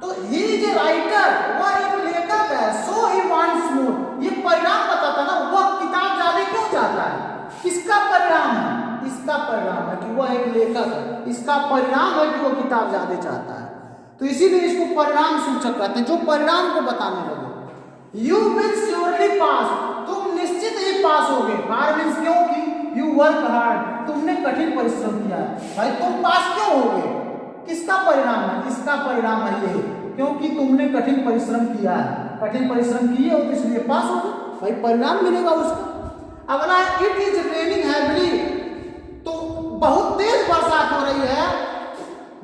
तो ही इज ए राइटर, वह एक लेखक है, सो ही वांट्स मोर, ये परिणाम बताता है ना, वह किताब ज्यादा क्यों चाहता है? किसका परिणाम है? इसका परिणाम है कि वह एक लेखक है, इसका परिणाम है कि वह किताब ज्यादा चाहता है। तो इसीलिए इसको परिणाम सूचक कहते हैं, जो परिणाम को बताने लगे। यू विल श्योरली पास, तुम निश्चित ही पास होगे, हार मीन्स क्योंकि, यू वर्क हार्ड, तुमने कठिन परिश्रम किया है, भाई तुम पास क्यों होगे? किसका परिणाम है? इसका परिणाम है ये, क्योंकि तुमने कठिन परिश्रम किया है, कठिन परिश्रम किए हो तो इसलिए पास हो गए, भाई परिणाम मिलेगा उसका। अगला इट इज रेनिंग हैवीली, तो बहुत तेज बरसात हो रही है,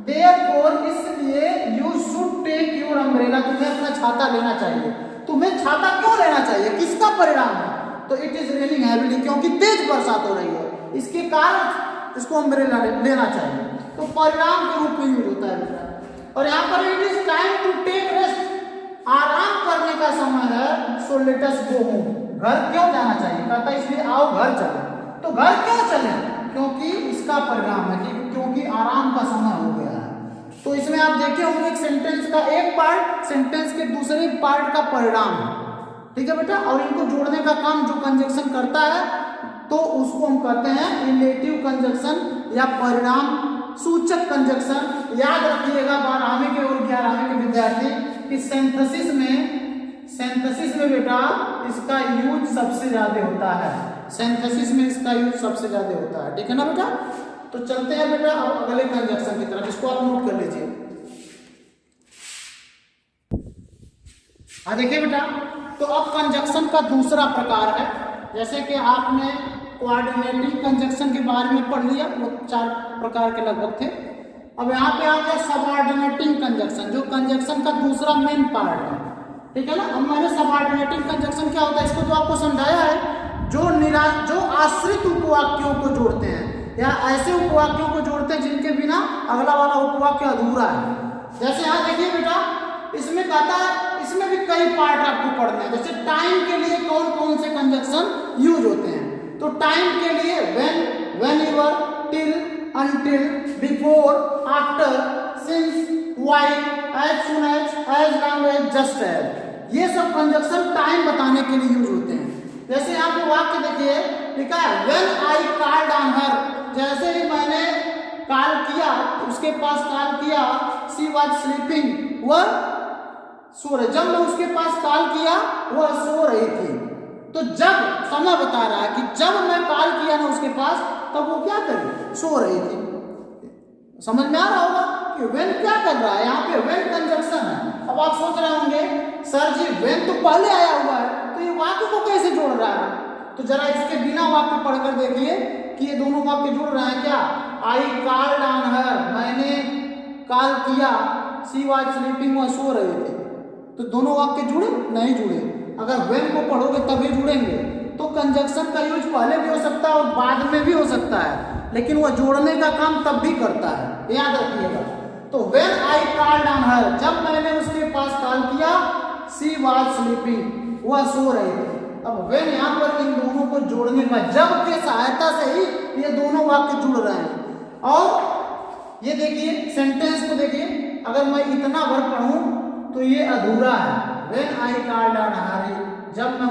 देयरफॉर इसलिए you should take your umbrella, तुम्हें अपना छाता लेना चाहिए। तुम्हें छाता क्यों लेना चाहिए? किसका परिणाम है? तो इट इज रेनिंग हैवीली, क्योंकि तेज बरसात हो रही है, इसके कारण इसको अम्ब्रेला लेना चाहिए। तो परिणाम के रूप में यूज होता है बेटा। और यहाँ पर it is time to take rest, आराम करने का समय है, so let us go home, घर क्यों जाना चाहिए, कहता है इसलिए आओ घर चले। तो घर क्यों चले, क्योंकि इसका परिणाम है कि क्योंकि आराम का समय हो गया है। तो इसमें आप देखे होंगे एक सेंटेंस का एक पार्ट सेंटेंस के दूसरे पार्ट का परिणाम है, ठीक है बेटा, और इनको जोड़ने का काम जो कंजक्शन करता है तो उसको हम कहते हैं रिलेटिव कंजक्शन या परिणाम सूचक कंजक्शन। याद रखिएगा 12वीं के और 11वीं के विद्यार्थी कि सिंथेसिस में बेटा इसका यूज सबसे ज्यादा होता है, सिंथेसिस में इसका यूज सबसे ज्यादा होता है, ठीक है ना बेटा। तो चलते हैं बेटा अब अगले कंजक्शन की तरफ, इसको आप नोट कर लीजिए। देखिए बेटा, तो अब कंजक्शन का दूसरा प्रकार है, जैसे कि आपने कोऑर्डिनेटिंग कंजक्शन के बारे में पढ़ लिया, वो 4 प्रकार के लगभग थे। अब यहाँ पे आ गया सबऑर्डिनेटिंग कंजक्शन, जो कंजक्शन का दूसरा मेन पार्ट है, ठीक है ना। अब मैंने सबऑर्डिनेटिंग कंजक्शन क्या होता है इसको तो आपको समझाया है, जो आश्रित उपवाक्यों को जोड़ते हैं या ऐसे उपवाक्यों को जोड़ते हैं जिनके बिना अगला वाला उपवाक्य अधूरा है। जैसे यहाँ देखिए बेटा, इसमें कहता है, इसमें भी कई पार्ट आपको पढ़ने हैं। जैसे टाइम के लिए कौन कौन से कंजक्शन यूज होते हैं, तो टाइम के लिए when, whenever, till, until, before, after, since, while, as soon as long as, just as, ये सब कंजक्शन टाइम बताने के लिए यूज होते हैं। जैसे यहाँ पे वाक्य देखिए लिखा है when I called on her, जैसे ही मैंने कॉल किया, उसके पास कॉल किया, शी वाज स्लीपिंग, वह सो रही, जब मैं उसके पास कॉल किया वह सो रही थी। तो जब समय बता रहा है कि जब मैं कॉल किया ना उसके पास तब वो क्या कर रही, सो रही थी। समझ में आ रहा होगा कि व्हेन क्या कर रहा है, यहाँ पे व्हेन कंजक्शन है। अब आप सोच रहे होंगे सर जी व्हेन तो पहले आया हुआ है, तो ये वाक्य को कैसे जोड़ रहा है। तो जरा इसके बिना वाक्य पढ़कर देखिए कि ये दोनों वाक्य जुड़ रहे हैं क्या। आई कॉल्ड ऑन हर, मैंने कॉल किया, शी वाज स्लीपिंग, वह सो रही थी। तो दोनों वाक्य जुड़े नहीं जुड़े, अगर व्हेन को पढ़ोगे तभी जुड़ेंगे। तो कंजक्शन का यूज पहले भी हो सकता है और बाद में भी हो सकता है, लेकिन वह जोड़ने का काम तब भी करता है, याद रखिएगा। तो when I called on her, जब मैंने उसके पास कॉल किया, शी वाज स्लीपिंग, वह सो रही थी। अब व्हेन यहाँ पर इन दोनों को जोड़ने का, जब के सहायता से ही ये दोनों वाक्य जुड़ रहे हैं। और ये देखिए सेंटेंस को देखिए, अगर मैं इतना भर पढ़ूं तो ये अधूरा है। When I called on her, जब मैं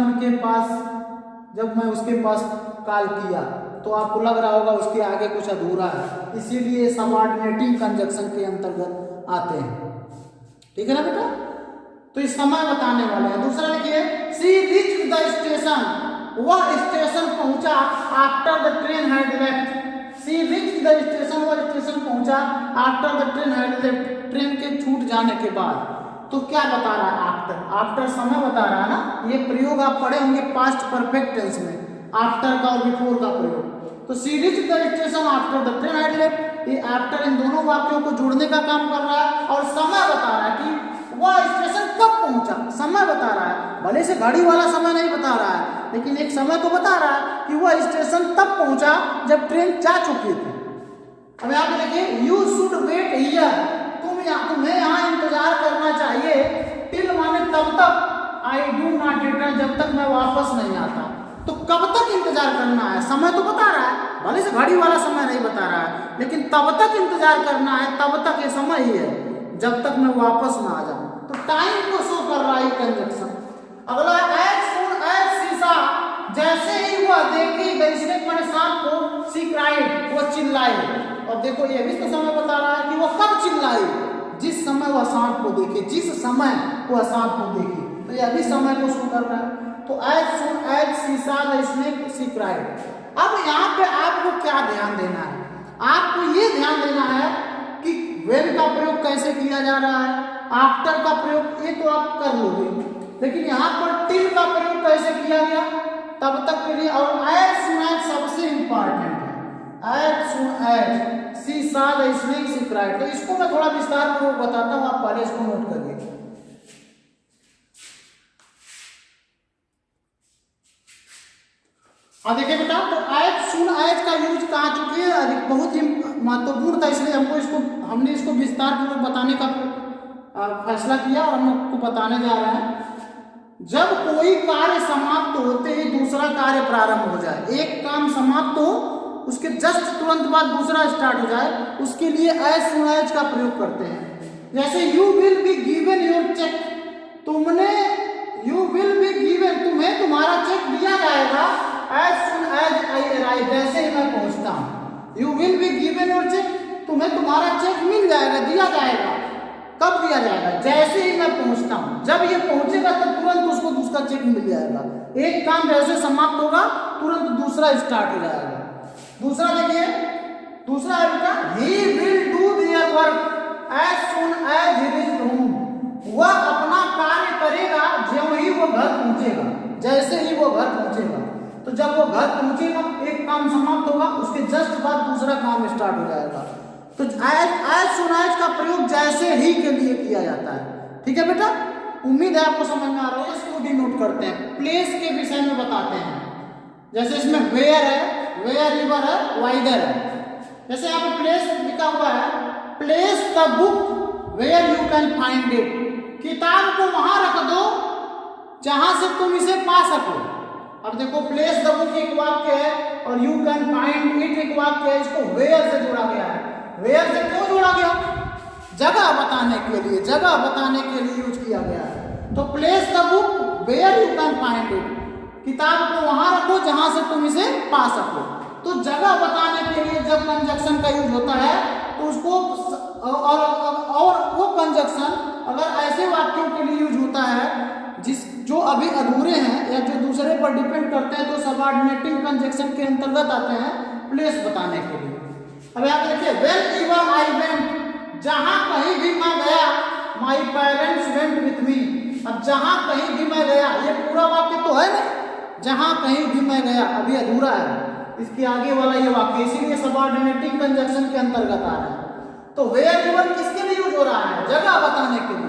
उसके पास कॉल किया, तो आपको लग रहा होगा उसके आगे कुछ अधूरा है, इसीलिए सबऑर्डिनेटिंग कंजक्शन के अंतर्गत आते हैं, ठीक है ना बेटा। तो इस समय बताने वाले हैं। दूसरा देखिए, शी रीच्ड द स्टेशन, वह स्टेशन पहुंचा, after the train had left. She reached the station, वह स्टेशन पहुंचा, after the train had left, train के छूट जाने के बाद। तो क्या बता रहा है, आफ्टर, आफ्टर समय बता रहा है ना। ये प्रयोग आप पढ़े होंगे पास्ट परफेक्ट टेंस में, आफ्टर का और बिफोर का प्रयोग। तो she reached the station after the train had left, ये आफ्टर इन दोनों वाक्यों को जोड़ने का काम कर रहा है और समय बता रहा है कि वह स्टेशन कब पहुंचा, समय बता रहा है। भले से घड़ी वाला समय नहीं बता रहा है, लेकिन एक समय तो बता रहा है कि वह स्टेशन तब पहुंचा जब ट्रेन जा चुकी थी। अब यहाँ पे देखिए, यू शुड वेट हियर, तुम्हें यहाँ इंतजार करना चाहिए, टिल माने तब तक, आई डू नॉट रिटर्न, जब तक मैं वापस नहीं आता। तो कब तक इंतजार करना है, समय तो बता रहा है, भले से घड़ी वाला समय नहीं बता रहा है, लेकिन तब तक इंतजार करना है, तब तक ये समय ही है जब तक मैं वापस ना आ जाऊं। तो टाइम को शो कर रहा है कंजक्शन। अगला, as soon as she saw, जैसे ही वह देखी, इसने मैंने सांप को, शी क्राइड, वो चिल्लाई। और देखो ये भी तो समय बता रहा है कि वो कब चिल्लाई, जिस समय वह सांप को देखे, जिस समय वह सांप को देखे, तो यह भी समय को शो कर रहा है। तो as soon as she saw the snake, she cried. अब यहाँ पे आपको क्या ध्यान देना है, आपको ये ध्यान देना है कि व्हेन का प्रयोग कैसे किया जा रहा है, आफ्टर का प्रयोग ये तो आप कर लोगे, लेकिन यहाँ पर टिल का प्रयोग कैसे किया गया तब तक के लिए। और एज सून एज सबसे इंपॉर्टेंट है, as soon as she saw the snake, she cried. तो इसको मैं थोड़ा विस्तार पूर्वक बताता हूँ, आप पहले इसको नोट करिए। अब देखिए बेटा, तो एज सून एज का यूज कहाँ चुकी है, बहुत ही महत्वपूर्ण था, इसलिए हमने इसको विस्तार पूर्वक बताने का फैसला किया और हम आपको बताने जा रहे हैं। जब कोई कार्य समाप्त होते ही दूसरा कार्य प्रारंभ हो जाए, एक काम समाप्त हो उसके जस्ट तुरंत बाद दूसरा स्टार्ट हो जाए, उसके लिए एज सुन एज का प्रयोग करते हैं। जैसे you will be given your cheque, you will be given, तुम्हें तुम्हारा चेक दिया जाएगा as soon as I arrive, जैसे ही मैं पहुंचता हूं। You will be given your cheque, तुम्हें तुम्हारा चेक मिल जाएगा, दिया जाएगा। कब दिया जाएगा? जैसे ही मैं पहुंचता हूं। जब ये पहुंचेगा तब तुरंत उसको दूसरा चेक मिल जाएगा। एक काम जैसे समाप्त होगा तुरंत दूसरा स्टार्ट हो जाएगा। दूसरा देखिए, दूसरा है बेटा, he will do their work as soon as he reach home, वह अपना कार्य करेगा जब ही वो घर पहुंचेगा, जैसे ही वो घर पहुंचेगा। तो जब वो घर पहुंचेगा एक काम समाप्त होगा, उसके जस्ट बाद दूसरा काम स्टार्ट हो जाएगा। तो एज सुन एज का प्रयोग जैसे ही के लिए किया जाता है। ठीक है बेटा, उम्मीद है आपको समझ में आ रहा है। इसको डिनोट करते हैं, प्लेस के विषय में बताते हैं। जैसे इसमें वेयर है, वेयर रिवर है, वाइडर है। जैसे यहाँ पे प्लेस लिखा हुआ है, place the book where you can find it, किताब को वहां रख दो जहां से तुम इसे पा सको। अब देखो, प्लेस द बुक एक वाक्य है और यू कैन फाइंड इट एक वाक्य है, इसको वेयर से जोड़ा गया है। वेयर से क्यों जोड़ा गया? जगह बताने के लिए, जगह बताने के लिए यूज किया गया है। तो place the book where you can find it, किताब को वहां रखो जहां से तुम इसे पा सको। तो जगह बताने के लिए जब कंजक्शन का यूज होता है तो उसको और वो कंजक्शन अगर ऐसे वाक्यों के लिए यूज होता है जो अभी अधूरे हैं या जो दूसरे पर डिपेंड करते हैं, तो सबऑर्डिनेटिंग कंजक्शन के अंतर्गत आते हैं प्लेस बताने के लिए। अब यहाँ पे देखिए, वेन एवर आई वेंट, जहां कहीं भी मैं गया, my parents went with me. अब जहां कहीं भी मैं गया, ये पूरा वाक्य तो है ना, जहां कहीं भी मैं गया अभी अधूरा है, इसके आगे वाला ये वाक्य, इसीलिए सबऑर्डिनेटिंग कंजक्शन के अंतर्गत आ रहा है। तो वेयर एवर किसके लिए यूज हो रहा है? जगह बताने के लिए।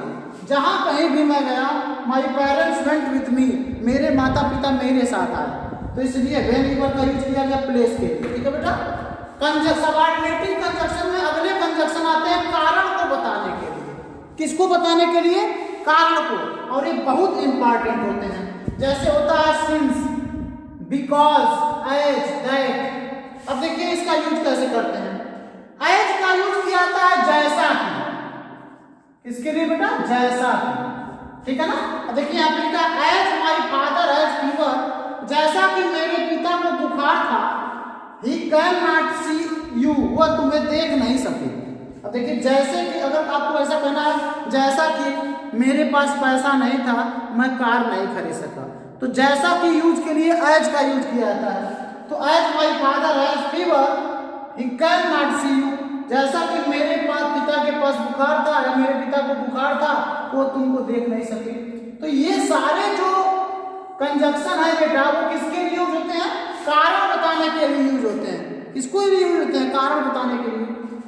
जहां कहीं भी मैं गया, my parents went with me, मेरे माता पिता मेरे साथ आए, तो इसलिए वेन एवर का यूज किया गया प्लेस के लिए। ठीक है बेटा, सबऑर्डिनेटिंग कंजक्शन में अगले कंजक्शन आते हैं कारण को बताने के लिए। किसको बताने के लिए? कारण को। और ये बहुत इंपॉर्टेंट होते हैं। जैसे होता है सिंस, बिकॉज, एज, दैट। अब देखिए इसका यूज कैसे करते हैं। एज का यूज किया जाता है जैसा कि, किसके लिए बेटा? जैसा कि। ठीक है ना। अब देखिए यहाँ पे लिखा as my father has fever, जैसा कि मेरे पिता को बुखार था, He cannot see you, वह तुम्हें देख नहीं सके। अब देखिए, जैसे कि अगर आपको ऐसा कहना है, जैसा कि मेरे पास पैसा नहीं था, मैं कार नहीं खरीद सका, तो जैसा कि यूज के लिए एज का यूज किया जाता है। तो as my father has fever, he cannot see you, जैसा कि मेरे पिता के पास बुखार था या मेरे पिता को बुखार था, वो तुमको देख नहीं सके। तो ये सारे जो कंजक्शन है बेटा, वो किसके लिए यूज होते हैं? कारण बताने के लिए यूज होते हैं। किसको लिए यूज होते हैं? कारण बताने के लिए।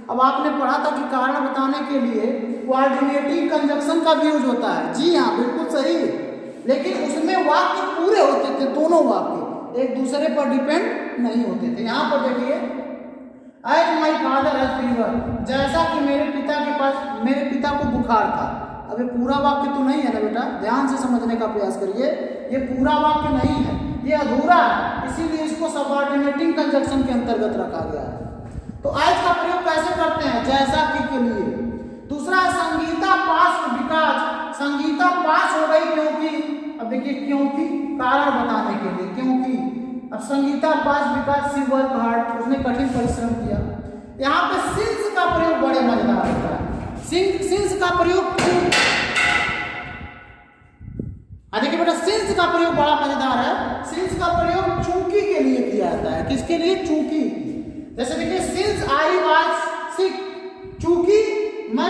अब आपने पढ़ा था कि कारण बताने के लिए कोऑर्डिनेटिंग कंजक्शन का भी यूज होता है। जी हाँ, बिल्कुल सही। लेकिन उसमें वाक्य पूरे होते थे, दोनों वाक्य एक दूसरे पर डिपेंड नहीं होते थे। यहाँ पर देखिए, as my father has fever, जैसा कि मेरे पिता को बुखार था। अब ये पूरा वाक्य तो नहीं है ना बेटा, ध्यान से समझने का प्रयास करिए। ये पूरा वाक्य नहीं है, ये अधूरा है, इसीलिए इसको सबऑर्डिनेटिंग कंजक्शन के अंतर्गत रखा गया है। तो एज का प्रयोग कैसे करते हैं? जैसा कि के लिए। दूसरा है संगीता पास बिकॉज, संगीता पास हो गई क्योंकि। अब देखिए, क्योंकि कारण बताने के लिए, क्योंकि। अब संगीता पास बिकॉज शी वर्क हार्ड, उसने कठिन परिश्रम किया। यहाँ पे सिंस का प्रयोग बड़े मजेदार होता है। सिंस का प्रयोग, देखिए बेटा, सिंस का प्रयोग बड़ा मजेदार है। सिंस का प्रयोग चूंकि के लिए किया जाता है। किसके लिए? चूंकि। जैसे देखिए, सिंस आई वाज सिक, चूंकि मैं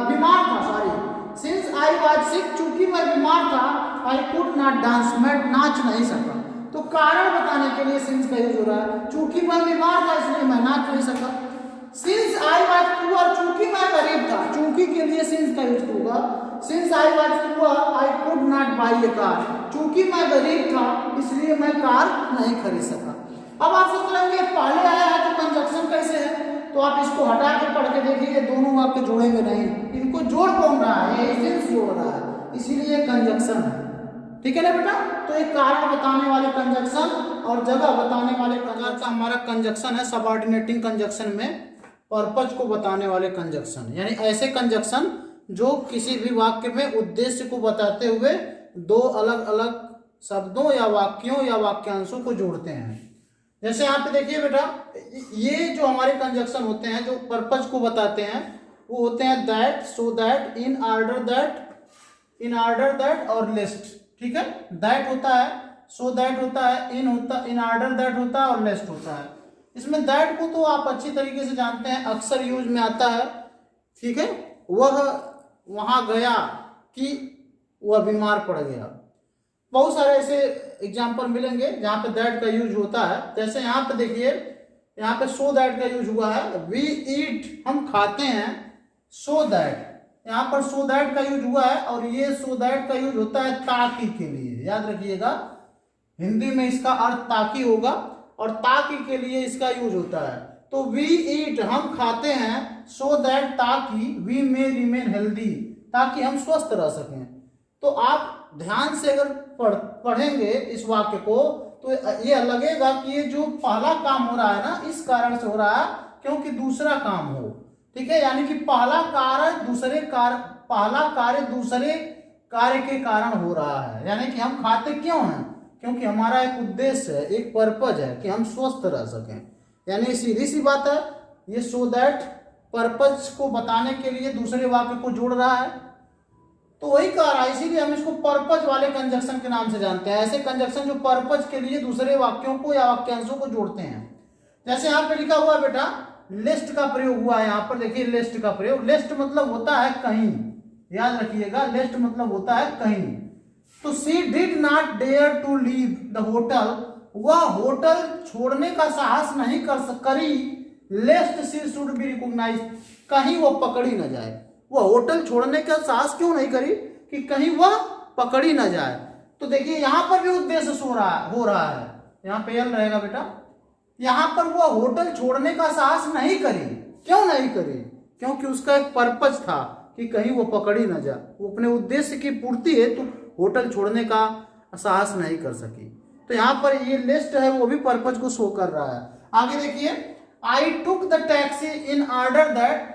बीमार था, सिंस आई वाज सिक, चूंकि मैं बीमार था, आई कुड नॉट डांस, मैं नाच नहीं सका। तो कारण बताने के लिए सिंस का यूज हो रहा है। चूंकि मैं बीमार था इसलिए मैं नाच नहीं सका। सिंस आई वाज पुअर, चूंकि मैं गरीब था, चूंकि के लिए सिंस का यूज होगा। Since I was poor I could not by A car, चूंकि मैं गरीब था इसलिए मैं कार नहीं खरीद सका। अब आप सोच रहे हैं पहले आया है तो कंजक्शन कैसे है, तो आप इसको हटा के पढ़ के देखिए, दोनों वाक्य जुड़ेंगे नहीं, इनको जोड़ कौन रहा है, ये एसेंस जोड़ रहा है, इसीलिए कंजक्शन है। ठीक है ना बेटा। तो एक कारण बताने वाले कंजक्शन और जगह बताने वाले प्रकार का हमारा कंजक्शन है सबऑर्डिनेटिंग कंजक्शन में, पर्पज को बताने वाले कंजक्शन, यानी ऐसे कंजक्शन जो किसी भी वाक्य में उद्देश्य को बताते हुए दो अलग अलग शब्दों या वाक्यों या वाक्यांशों को जोड़ते हैं। जैसे यहाँ पे देखिए बेटा, ये जो हमारे कंजक्शन होते हैं जो पर्पज को बताते हैं वो होते हैं that, so that, in order that और लिस्ट। ठीक है, दैट होता है, सो दैट होता है, इन ऑर्डर दैट होता है और लिस्ट होता है। इसमें दैट को तो आप अच्छी तरीके से जानते हैं, अक्सर यूज में आता है। ठीक है, वह वहां गया कि वह बीमार पड़ गया। बहुत सारे ऐसे एग्जाम्पल मिलेंगे जहां पे दैट का यूज होता है। जैसे यहाँ पे देखिए, यहाँ पे सो दैट का यूज हुआ है, वी ईट, हम खाते हैं, सो दैट, यहाँ पर सो दैट का यूज हुआ है और ये सो दैट का यूज होता है ताकि के लिए। याद रखिएगा, हिंदी में इसका अर्थ ताकि होगा और ताकि के लिए इसका यूज होता है। तो वी ईट, हम खाते हैं, सो दैट, ताकि, वी मे रिमेन हेल्दी, ताकि हम स्वस्थ रह सकें। तो आप ध्यान से अगर पढ़ेंगे इस वाक्य को तो ये लगेगा कि ये जो पहला काम हो रहा है ना, इस कारण से हो रहा है क्योंकि दूसरा काम हो। ठीक है, यानी कि पहला कार्य दूसरे कार्य के कारण हो रहा है। यानी कि हम खाते क्यों हैं, क्योंकि हमारा एक उद्देश्य है, एक पर्पज है कि हम स्वस्थ रह सकें। यानी सीधी सी बात है, ये सो दैट पर्पज को बताने के लिए दूसरे वाक्य को जोड़ रहा है, तो वही कह रहा है, इसीलिए हम इसको पर्पज वाले कंजक्शन के नाम से जानते हैं। ऐसे कंजक्शन जो पर्पज के लिए दूसरे वाक्यों को या वाक्यांशों को जोड़ते हैं। जैसे यहाँ पे लिखा हुआ बेटा, लिस्ट का प्रयोग हुआ है। यहाँ पर देखिए लिस्ट का प्रयोग, लिस्ट मतलब होता है कहीं, याद रखिएगा, लिस्ट मतलब होता है कहीं। तो she did not dare to leave the hotel, वह होटल छोड़ने का साहस नहीं करी, lest she should be recognise, कहीं वो पकड़ी न जाए। वह होटल छोड़ने का साहस क्यों नहीं करी, कि कहीं वह पकड़ी न जाए। तो देखिए यहाँ पर भी उद्देश्य हो रहा है, यहाँ पे एल रहेगा बेटा। यहाँ पर वह होटल छोड़ने का साहस नहीं करी, क्यों नहीं करी, क्योंकि उसका एक पर्पज था कि कहीं वो पकड़ी न जाए, वो अपने उद्देश्य की पूर्ति है तो होटल छोड़ने का साहस नहीं कर सकी। तो यहाँ पर ये लिस्ट है वो भी पर्पज को शो कर रहा है। आगे देखिए, I took the taxi in order that,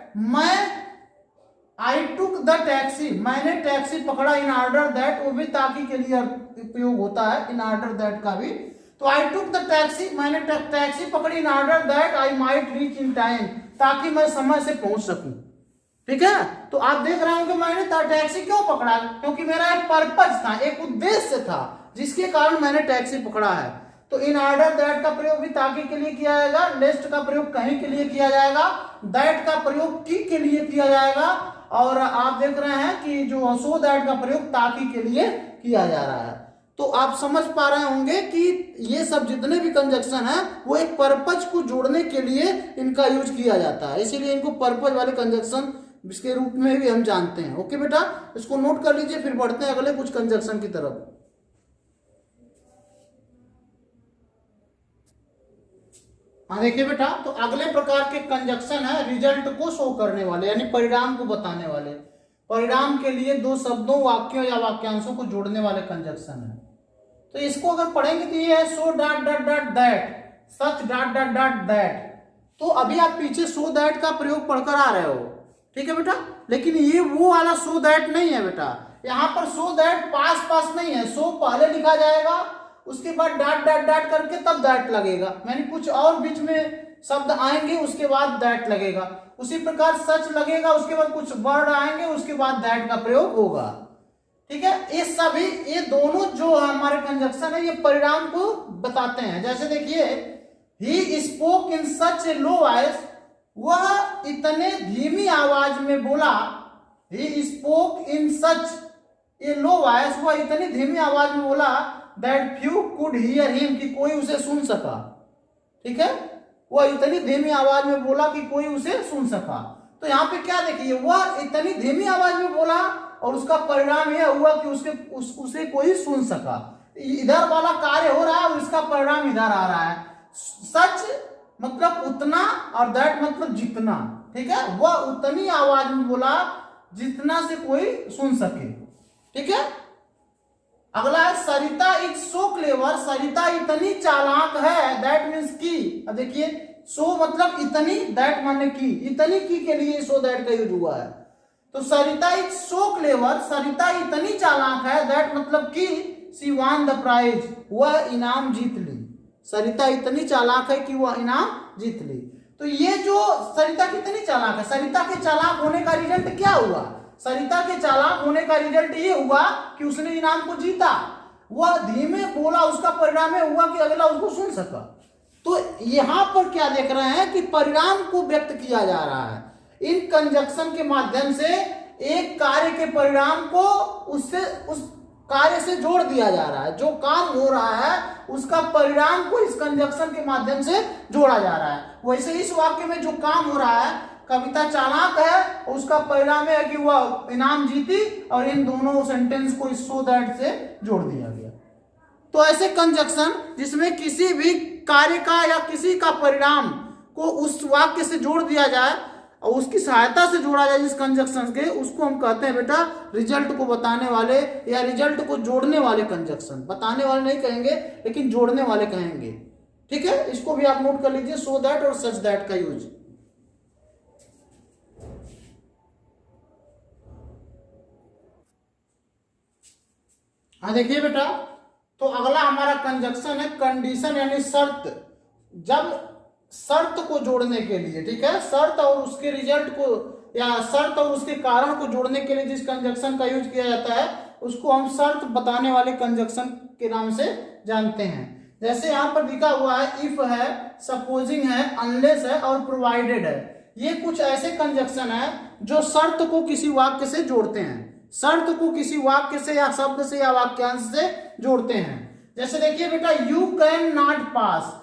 I took the taxi, मैंने टैक्सी पकड़ा, इन ऑर्डर दैट वो भी ताकि के लिए उपयोग होता है, इन ऑर्डर दैट का भी। तो आई टुक द टैक्सी, मैंने टैक्सी पकड़ी, इन order that I might reach in time, ताकि मैं समय से पहुंच सकूं। ठीक है, तो आप देख रहे होंगे मैंने टैक्सी क्यों पकड़ा, क्योंकि मेरा एक पर्पज था, एक उद्देश्य था जिसके कारण मैंने टैक्सी पकड़ा है। तो इन ऑर्डर दैट का प्रयोग भी ताकि के लिए किया जाएगा, लिस्ट का प्रयोग कहीं के लिए किया जाएगा, दैट का प्रयोग की के लिए किया जाएगा, और आप देख रहे हैं कि जो सो दैट का प्रयोग ताकि के लिए किया जा रहा है। तो आप समझ पा रहे होंगे कि ये सब जितने भी कंजक्शन है वो एक पर्पज को जोड़ने के लिए इनका यूज किया जाता है, इसीलिए इनको पर्पज वाले कंजक्शन इसके रूप में भी हम जानते हैं। ओके बेटा, इसको नोट कर लीजिए, फिर बढ़ते हैं अगले कुछ कंजक्शन की तरफ। हाँ देखिए बेटा, तो अगले प्रकार के कंजक्शन है रिजल्ट को शो करने वाले, यानी परिणाम को बताने वाले। परिणाम के लिए दो शब्दों, वाक्यों या वाक्यांशों को जोड़ने वाले कंजक्शन है। तो इसको अगर पढ़ेंगे तो ये है सो dot dot dot that, such dot dot dot that. तो अभी आप पीछे सो दैट का प्रयोग पढ़कर आ रहे हो, ठीक है बेटा, लेकिन ये वो वाला सो दैट नहीं है बेटा। यहाँ पर सो दैट पास नहीं है, सो पहले लिखा जाएगा, उसके बाद डॉट डॉट डॉट करके तब दैट लगेगा, यानी कुछ और बीच में शब्द आएंगे उसके बाद दैट लगेगा। उसी प्रकार सच लगेगा, उसके बाद कुछ वर्ड आएंगे, उसके बाद दैट का प्रयोग होगा। ठीक है, ये सभी, ये दोनों जो हमारे कंजक्शन है ये परिणाम को बताते हैं। जैसे देखिए, he spoke in such A low voice, वह इतने धीमी आवाज में बोला, he spoke in such A low voice, वह इतनी धीमी आवाज में बोला that few could hear him, कि कोई उसे सुन सका। ठीक है, वह इतनी धीमी आवाज में बोला कि कोई उसे सुन सका। तो यहाँ पे क्या देखिए, वह इतनी धीमी आवाज में बोला और उसका परिणाम यह हुआ कि उसे कोई सुन सका। इधर वाला कार्य हो रहा है और इसका परिणाम इधर आ रहा है। सच मतलब उतना और दैट मतलब जितना। ठीक है, वह उतनी आवाज में बोला जितना से कोई सुन सके। ठीक है, अगला है सरिता इज सो क्लेवर, सरिता इतनी चालाक है, दैट मीन्स की। अब देखिए सो मतलब इतनी, दैट माने की, इतनी की के लिए सो दैट का यूज हुआ है। तो सरिता इज सो क्लेवर, सरिता इतनी चालाक है, दैट मतलब की शी वॉन द प्राइज, वह इनाम जीत ली। सरिता इतनी चालाक है कि वह इनाम जीत ली। तो ये जो सरिता कितनी चालाक है, सरिता के चालाक होने का रिजल्ट क्या हुआ? सरिता के चालाक होने का रिजल्ट ये हुआ कि उसने इनाम को जीता। वह धीमे बोला, उसका परिणाम ये हुआ कि अगला उसको सुन सका। तो यहां पर क्या देख रहे हैं कि परिणाम को व्यक्त किया जा रहा है। इन कंजक्शन के माध्यम से एक कार्य के परिणाम को उससे, उस कार्य से जोड़ दिया जा रहा है। जो काम हो रहा है उसका परिणाम को इस कंजक्शन के माध्यम से जोड़ा जा रहा है। वैसे इस वाक्य में जो काम हो रहा है, कविता चालाक है, उसका परिणाम है कि वह इनाम जीती, और इन दोनों सेंटेंस को इस सो दैट से जोड़ दिया गया। तो ऐसे कंजक्शन जिसमें किसी भी कार्य का या किसी का परिणाम को उस वाक्य से जोड़ दिया जाए और उसकी सहायता से जोड़ा जाए जिस कंजक्शन के, उसको हम कहते हैं बेटा रिजल्ट को बताने वाले या रिजल्ट को जोड़ने वाले कंजक्शन। बताने वाले नहीं कहेंगे, लेकिन जोड़ने वाले कहेंगे। ठीक है, इसको भी आप नोट कर लीजिए, सो दैट और सच दैट का यूज। हाँ देखिए बेटा, तो अगला हमारा कंजक्शन है कंडीशन यानी शर्त। जब शर्त को जोड़ने के लिए, ठीक है, शर्त और उसके रिजल्ट को या शर्त और उसके कारण को जोड़ने के लिए जिस कंजक्शन का यूज किया जाता है उसको हम शर्त बताने वाले कंजक्शन के नाम से जानते हैं। जैसे यहाँ पर लिखा हुआ है इफ है, सपोजिंग है, अनलेस है और प्रोवाइडेड है। ये कुछ ऐसे कंजक्शन है जो शर्त को किसी वाक्य से जोड़ते हैं, शर्त को किसी वाक्य से या शब्द से या वाक्यांश से जोड़ते हैं। जैसे देखिए बेटा, यू कैन नॉट पास,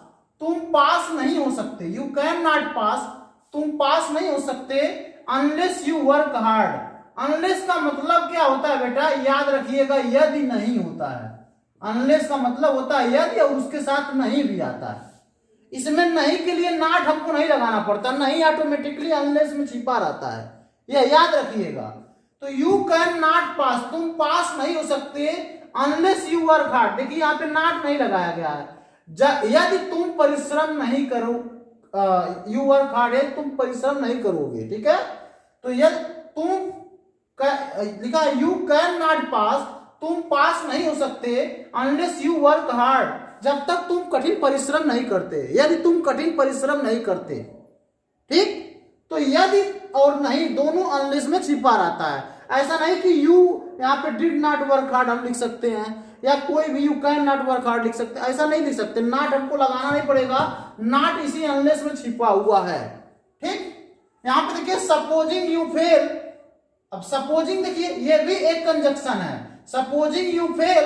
तुम पास नहीं हो सकते। यू कैन नॉट पास, तुम पास नहीं हो सकते, unless you work hard. Unless का मतलब क्या होता है बेटा, याद रखिएगा, यदि नहीं होता है। अनलेस का मतलब होता है यदि, और उसके साथ नहीं भी आता है। इसमें नहीं के लिए नॉट हमको नहीं लगाना पड़ता, नहीं ऑटोमेटिकली अनलेस में छिपा रहता है, यह याद रखिएगा। तो यू कैन नॉट पास, तुम पास नहीं हो सकते, अनलेस यू वर्क हार्ड। देखिए यहाँ पे नॉट नहीं लगाया गया है। यदि तुम परिश्रम नहीं करो, यू वर्क हार्ड है, तुम परिश्रम नहीं करोगे। ठीक है, तो यदि तुम लिखा है यू कैन नॉट पास, तुम पास नहीं हो सकते, अनलेस यू वर्क हार्ड, जब तक तुम कठिन परिश्रम नहीं करते, यदि तुम कठिन परिश्रम नहीं करते। ठीक, तो यदि और नहीं दोनों अनलेस में छिपा रहता है। ऐसा नहीं कि यू यहाँ पे डिड नॉट वर्क हार्ड हम लिख सकते हैं, या कोई भी you can not work hard लिख सकते हैं, ऐसा नहीं लिख सकते। नॉट हमको लगाना नहीं पड़ेगा, नॉट इसी अनलेस में छिपा हुआ है। ठीक, यहाँ पे देखिए सपोजिंग यू फेल। अब सपोजिंग देखिए ये भी एक कंजक्शन है। सपोजिंग यू फेल,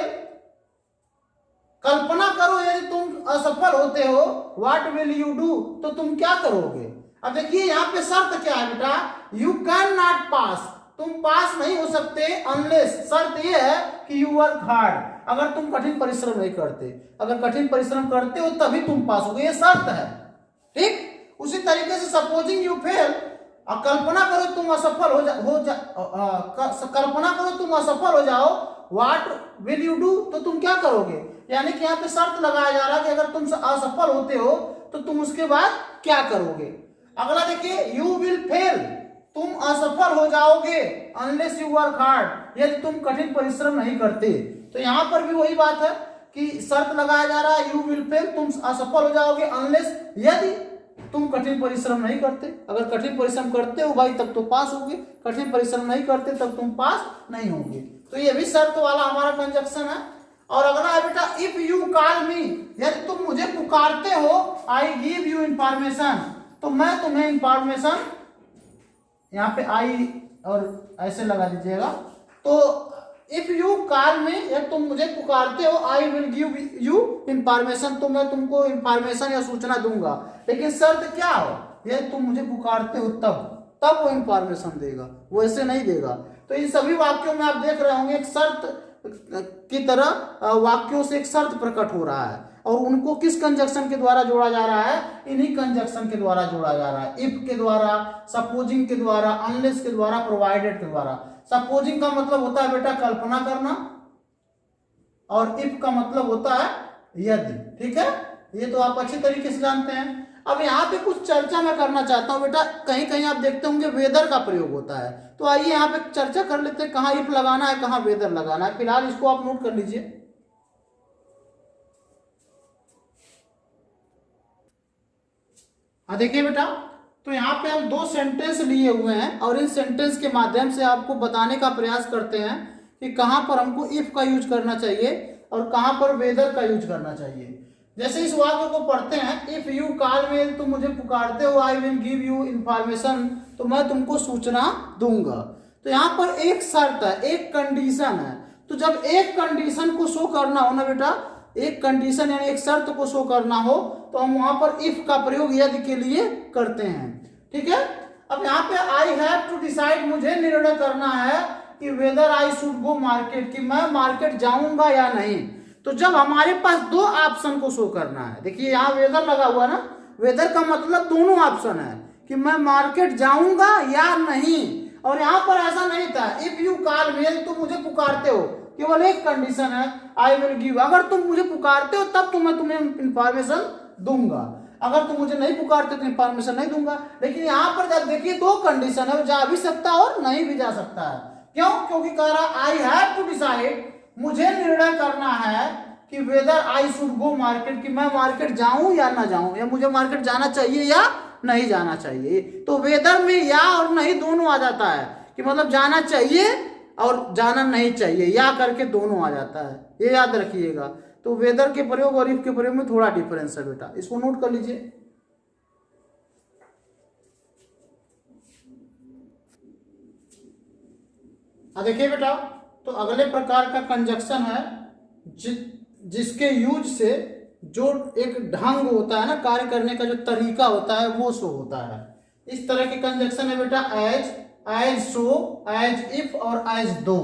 कल्पना करो यदि तुम असफल होते हो, व्हाट विल यू डू, तो तुम क्या करोगे। अब देखिए यहाँ पे शर्त क्या है बेटा, यू कैन नॉट पास, तुम पास नहीं हो सकते, अनलेस, शर्त ये है कि यू वर्क हार्ड, अगर तुम कठिन परिश्रम नहीं करते। अगर कठिन परिश्रम करते हो तभी तुम पास होगे, ये शर्त है। ठीक, उसी तरीके से सपोजिंग यू फेल, कल्पना करो तुम असफल कल्पना करो तुम असफल हो जाओ, व्हाट विल यू डू, तो तुम क्या करोगे। यानी कि यहाँ पे शर्त लगाया जा रहा है कि अगर तुम असफल होते हो तो तुम उसके बाद क्या करोगे। अगला देखिए यू विल फेल, तुम असफल हो जाओगे, अनलेस यू वर्क हार्ड, यदि तुम कठिन परिश्रम नहीं करते। तो यहाँ पर भी वही बात है कि शर्त लगाया जा रहा है यू विल फेल, तुम असफल हो जाओगे, अनलेस, यदि तुम कठिन परिश्रम नहीं करते। अगर कठिन परिश्रम करते हो भाई तब तो पास होगे, कठिन परिश्रम नहीं करते तब तुम पास नहीं होगे। तो ये भी शर्त वाला हमारा कंजक्शन है। और अगला है बेटा इफ यू कॉल मी, यदि तुम मुझे पुकारते हो, आई गिव यू इंफॉर्मेशन, तो मैं तुम्हें इंफॉर्मेशन, यहाँ पे आई और ऐसे लगा दीजिएगा। तो इफ यू कॉल मी, यदि तुम मुझे पुकारते हो, I will give you information, तो मैं तुमको इंफॉर्मेशन या सूचना दूंगा। लेकिन शर्त क्या हो, यदि तुम मुझे पुकारते हो तब वो इंफॉर्मेशन देगा, वो ऐसे नहीं देगा। तो इन सभी वाक्यों में आप देख रहे होंगे एक शर्त की तरह वाक्यों से एक शर्त प्रकट हो रहा है। और उनको किस कंजक्शन के द्वारा जोड़ा जा रहा है, इन्हीं कंजक्शन के द्वारा जोड़ा जा रहा है, इफ के द्वारा, सपोजिंग के द्वारा, अनलेस के द्वारा, प्रोवाइडेड के द्वारा। सपोजिंग का मतलब होता है बेटा कल्पना करना, और इफ का मतलब होता है यदि। ठीक है, ये तो आप अच्छी तरीके से जानते हैं। अब यहाँ पे कुछ चर्चा मैं करना चाहता हूँ बेटा, कहीं कहीं आप देखते होंगे वेदर का प्रयोग होता है, तो आइए यहाँ पे चर्चा कर लेते हैं, कहाँ इफ लगाना है, कहाँ वेदर लगाना है। फिलहाल इसको आप नोट कर लीजिए। देखिए बेटा, तो यहाँ पे हम दो सेंटेंस लिए हुए हैं और इन सेंटेंस के माध्यम से आपको बताने का प्रयास करते हैं कि कहाँ पर हमको इफ का यूज करना चाहिए और कहाँ पर वेदर का यूज करना चाहिए। जैसे इस वाक्य को पढ़ते हैं, इफ यू कॉल मी, तुम मुझे पुकारते हो, I will give you information, तो मैं तुमको सूचना दूंगा। तो यहाँ पर एक शर्त है, एक कंडीशन है। तो जब एक कंडीशन को शो करना हो ना बेटा, एक कंडीशन यानी एक शर्त को शो करना हो, तो हम वहां पर इफ का प्रयोग यदि के लिए करते हैं। ठीक है, अब यहाँ पे आई हैव टू डिसाइड, मुझे निर्णय करना है कि whether I should go market, कि मैं मार्केट जाऊंगा या नहीं। तो जब हमारे पास दो ऑप्शन को शो करना है, देखिए यहाँ वेदर लगा हुआ ना, वेदर का मतलब दोनों ऑप्शन है कि मैं मार्केट जाऊंगा या नहीं। और यहाँ पर ऐसा नहीं था, इफ यू कॉल मी, तुम मुझे पुकारते हो, केवल एक कंडीशन है, आई विल गिव, अगर तुम मुझे पुकारते हो तब तो मैं तुम्हें इंफॉर्मेशन दूंगा, अगर तुम मुझे नहीं पुकारते तो इंफॉर्मेशन नहीं दूंगा। लेकिन यहाँ पर जब देखिए दो कंडीशन है, जा भी सकता है और नहीं भी जा सकता है। क्यों? क्योंकि कह रहा आई हैव टू डिसाइड, मुझे निर्णय करना है कि whether I should go market, कि मैं मार्केट जाऊं या ना जाऊं, या मुझे मार्केट जाना चाहिए या नहीं जाना चाहिए। तो वेदर में या और नहीं दोनों आ जाता है, कि मतलब जाना चाहिए और जाना नहीं चाहिए, या करके दोनों आ जाता है, ये याद रखिएगा। तो वेदर के प्रयोग और इफ के प्रयोग में थोड़ा डिफरेंस है बेटा, इसको नोट कर लीजिए। देखिए बेटा, तो अगले प्रकार का कंजक्शन है जिसके यूज से जो एक ढंग होता है ना, कार्य करने का जो तरीका होता है वो शो होता है। इस तरह के कंजक्शन है बेटा as, as so, as if और एज दो।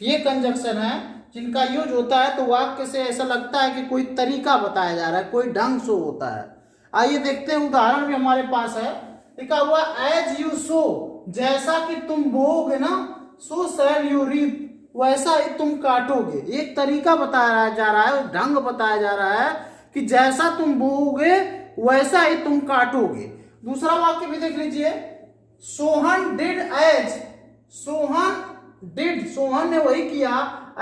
ये कंजक्शन है जिनका यूज होता है तो वाक्य से ऐसा लगता है कि कोई तरीका बताया जा रहा है, कोई ढंग शो होता है। आइए देखते हैं, उदाहरण भी हमारे पास है, लिखा हुआ एज यू सो, जैसा कि तुम बोओगे ना, सो शैल यू रीप, वैसा ही तुम काटोगे। एक तरीका बताया जा रहा है, ढंग बताया जा रहा है कि जैसा तुम बोओगे वैसा ही तुम काटोगे। दूसरा वाक्य भी देख लीजिए, Sohan did as, Sohan did, Sohan ने वही किया,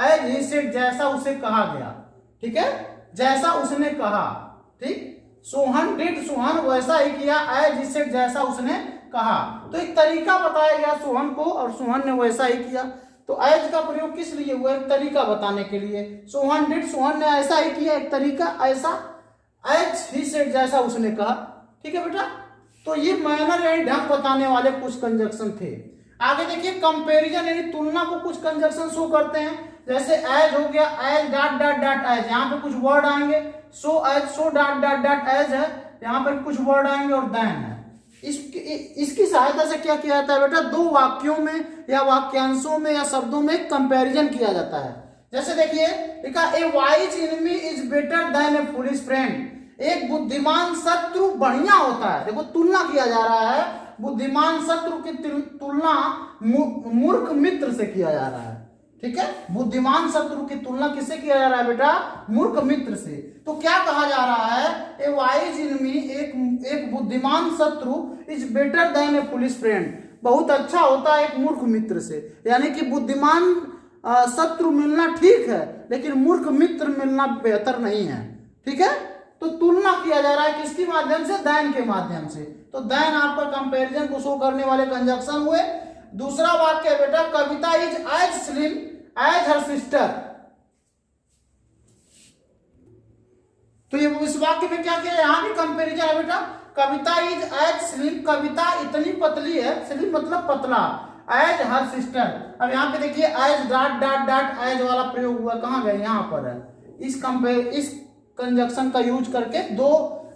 एज ही सेड, जैसा उसे कहा गया। ठीक है, जैसा उसने कहा। ठीक, सोहन डिड, सोहन वैसा ही किया, एज ही सेड, जैसा उसने कहा। तो एक तरीका बताया गया सोहन को और सोहन ने वैसा ही किया। तो एज का प्रयोग किस लिए हुआ? एक तरीका बताने के लिए। सोहन डिड, सोहन ने ऐसा ही किया, एक तरीका ऐसा, एज ही सेड, जैसा उसने कहा। ठीक है बेटा, तो ये मैनर यानी ढंग बताने वाले कुछ कंजक्शन थे। आगे देखिए, कंपैरिजन यानी तुलना को कुछ कंजक्शन शो करते हैं। जैसे एज हो गया, as dot dot dot as, यहाँ पे कुछ वर्ड आएंगे, so as, so dot dot dot as है, यहाँ पे कुछ वर्ड आएंगे और देन है। इसकी सहायता से क्या किया जाता है बेटा? दो वाक्यों में या वाक्यांशों में या शब्दों में कंपैरिजन किया जाता है। जैसे देखिए लिखा, ए wise enemy is better than A foolish friend, एक बुद्धिमान शत्रु बढ़िया होता है। देखो तुलना किया जा रहा है, बुद्धिमान शत्रु की तुलना मूर्ख मित्र से किया जा रहा है। ठीक है, बुद्धिमान शत्रु की तुलना किससे किया जा रहा है बेटा? मूर्ख मित्र से। तो क्या कहा जा रहा है? ए वाइज एनिमी, एक बुद्धिमान शत्रु, is better than A foolish friend, बहुत अच्छा होता है एक मूर्ख मित्र से। यानी कि बुद्धिमान शत्रु मिलना ठीक है, लेकिन मूर्ख मित्र मिलना बेहतर नहीं है। ठीक है, तो तुलना किया जा रहा है किसके माध्यम से? देन के माध्यम से। तो देन आपका कंपैरिजन को शो करने वाले कंजक्शन हुए। दूसरा वाक्य है बेटा, Kavita is as slim as her sister. तो ये इस वाक्य में क्या किया? यहां भी कंपैरिजन है बेटा, कविता इज एज स्लिम, कविता इतनी पतली है, स्लिम मतलब पतला, एज हर सिस्टर। अब यहाँ पे देखिए as dot dot dot as वाला प्रयोग हुआ, कहां गए? यहाँ पर है। इस कंजक्शन का यूज करके दो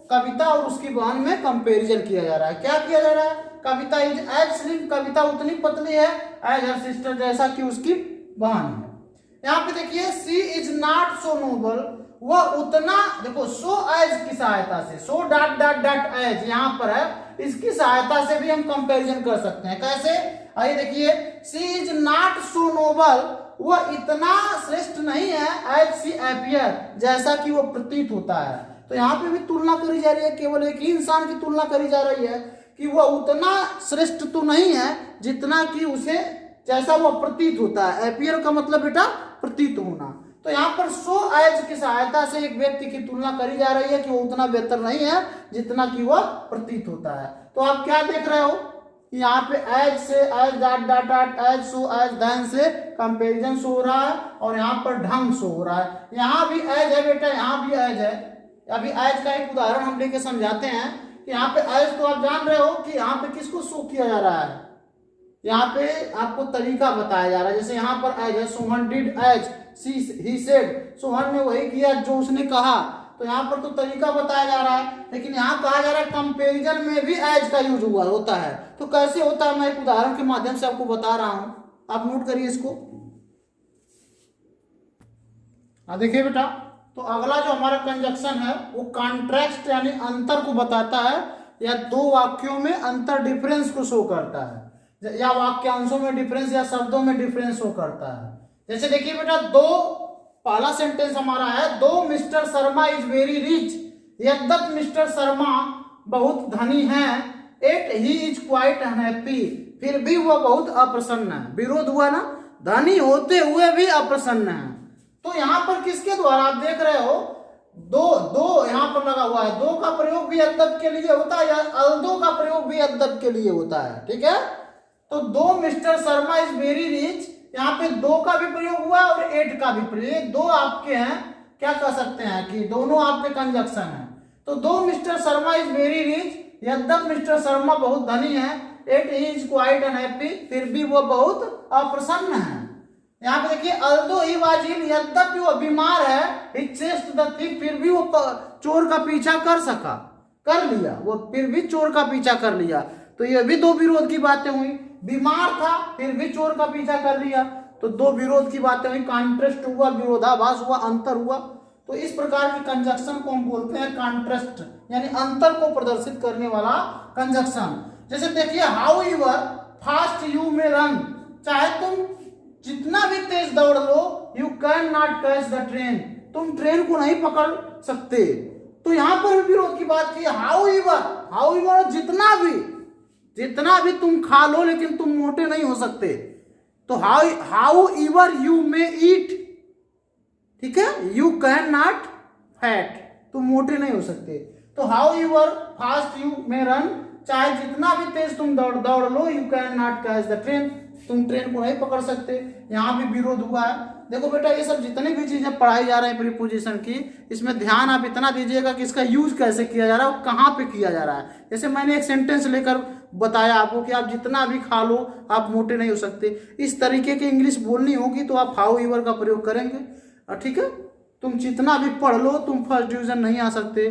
कविता और उसकी बहन में कंपैरिजन किया जा रहा है। क्या किया जा रहा है? कविता इज एज स्लिम, कविता उतनी पतली है, एज हर सिस्टर, जैसा कि उसकी बहन है। यहाँ पे देखिए she is not so noble, वह उतना, देखो सो एज की सहायता से, so dot dot dot as यहाँ पर है, इसकी सहायता से भी हम कंपैरिजन कर सकते हैं। कैसे, आइए देखिए, she is not so noble, वह इतना श्रेष्ठ नहीं है, एज सी अपीयर, जैसा कि वह प्रतीत होता है। तो यहाँ पे भी तुलना करी जा रही है, केवल एक ही इंसान की तुलना करी जा रही है कि वह उतना श्रेष्ठ तो नहीं है जितना कि उसे, जैसा वह प्रतीत होता है। अपीयर का मतलब बेटा प्रतीत होना। तो यहाँ पर सो एज की सहायता से एक व्यक्ति की तुलना करी जा रही है कि वो उतना बेहतर नहीं है जितना कि वह प्रतीत होता है। तो आप क्या देख रहे हो, यहाँ पे एज से, as dot dot dot as, so as, then से कंपैरिजन शो हो रहा है, और यहाँ पर ढंग शो हो रहा है। यहाँ भी एज है बेटा, यहाँ भी एज है। अभी एज का एक उदाहरण हम लेके समझाते हैं कि यहाँ पे एज, तो आप जान रहे हो कि यहाँ पे किसको शो किया जा रहा है, यहाँ पे आपको तरीका बताया जा रहा है। जैसे यहाँ पर एज है, Sohan did as he said, Sohan ने वही किया जो उसने कहा। तो यहाँ पर तो तरीका बताया जा रहा है, लेकिन यहाँ कहा जा रहा है कंपैरिजन में भी एज का यूज हुआ होता है। तो कैसे होता है, मैं एक उदाहरण के माध्यम से आपको बता रहा हूं, आप नोट करिए इसको। देखिए बेटा, तो अगला जो हमारा कंजक्शन है वो कॉन्ट्रास्ट यानी अंतर को बताता है, या दो वाक्यों में अंतर, डिफरेंस को शो करता है, या वाक्यांशों में डिफरेंस या शब्दों में डिफरेंस शो करता है। जैसे देखिए बेटा, पहला सेंटेंस हमारा है, though mister Sharma is very rich, यद्यप मिस्टर शर्मा बहुत धनी हैं, yet he is quite unhappy, फिर भी वह बहुत अप्रसन्न है। विरोध हुआ ना, धनी होते हुए भी अप्रसन्न है। तो यहाँ पर किसके द्वारा आप देख रहे हो, दो यहाँ पर लगा हुआ है, दो का प्रयोग भी यद्यप के लिए होता है, या अल्दो का प्रयोग भी यद्यप के लिए होता है, ठीक है। तो though mister Sharma is very rich, यहाँ पे दो का भी प्रयोग हुआ और एट का भी प्रयोग, दो आपके हैं, क्या कह सकते हैं कि दोनों आपके कंजक्शन हैं। तो though mister Sharma is very rich, यद्यप मिस्टर शर्मा बहुत धनी है, yet he is quite unhappy, फिर भी वो बहुत अप्रसन्न है। यहाँ पे देखिए, अल्दो ही वाज इल, यद्यपि वो बीमार है, ही चेस्ड द थिफ, फिर भी वो चोर का पीछा कर लिया, वो फिर भी चोर का पीछा कर लिया। तो ये भी दो विरोध की बातें हुई, बीमार था फिर भी चोर का पीछा कर लिया, तो दो विरोध की बातें हुई, कॉन्ट्रास्ट हुआ, विरोधाभास हुआ, अंतर हुआ। तो इस प्रकार के कंजक्शन को हम बोलते हैं कॉन्ट्रास्ट, यानी अंतर को प्रदर्शित करने वाला कंजक्शन। जैसे देखिए, however fast you may run, चाहे तुम जितना भी तेज दौड़ लो, you can not catch the train, तुम ट्रेन को नहीं पकड़ सकते। तो यहां पर भी विरोध की बात की, हाउ एवर जितना भी तुम खा लो लेकिन तुम मोटे नहीं हो सकते। तो हाउ एवर यू मे ईट, ठीक है, यू कैन नॉट फैट, तुम मोटे नहीं हो सकते। तो however fast you may run, चाहे जितना भी तेज तुम दौड़ लो, you can not catch the train, तुम ट्रेन को नहीं पकड़ सकते। यहाँ भी विरोध हुआ है। देखो बेटा, ये सब जितनी भी चीजें पढ़ाई जा रही है प्रीपोजिशन की, इसमें ध्यान आप इतना दीजिएगा कि इसका यूज कैसे किया जा रहा है और कहाँ पे किया जा रहा है। जैसे मैंने एक सेंटेंस लेकर बताया आपको कि आप जितना भी खा लो आप मोटे नहीं हो सकते, इस तरीके की इंग्लिश बोलनी होगी तो आप हाउ एवर का प्रयोग करेंगे, ठीक है। तुम जितना भी पढ़ लो तुम फर्स्ट डिवीजन नहीं आ सकते।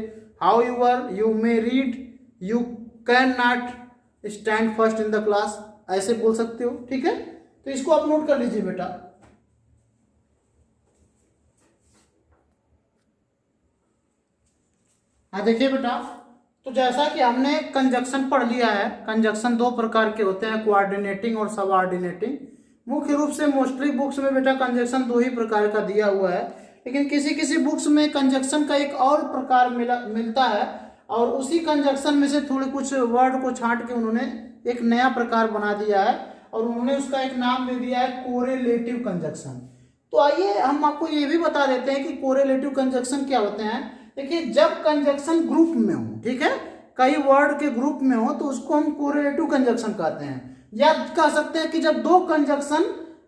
How ever you may read, you can not stand first in the class, ऐसे बोल सकते हो, ठीक है। तो इसको आप नोट कर लीजिए बेटा। हाँ देखिए बेटा, तो जैसा कि हमने कंजक्शन पढ़ लिया है, कंजक्शन दो प्रकार के होते हैं, कोऑर्डिनेटिंग और सबऑर्डिनेटिंग। मुख्य रूप से मोस्टली बुक्स में बेटा कंजक्शन दो ही प्रकार का दिया हुआ है, लेकिन किसी किसी बुक्स में कंजक्शन का एक और प्रकार मिलता है, और उसी कंजक्शन में से थोड़े कुछ वर्ड को छांट के उन्होंने एक नया प्रकार बना दिया है, और उन्होंने उसका एक नाम दे दिया है कोरिलेटिव कंजक्शन। तो आइए हम आपको ये भी बता देते हैं कि कोरिलेटिव कंजक्शन क्या होते हैं। देखिए, जब कंजक्शन ग्रुप में हो, ठीक है, कई वर्ड के ग्रुप में हो, तो उसको हम कोरिलेटिव कंजक्शन कहते हैं। या कह सकते हैं कि जब दो कंजक्शन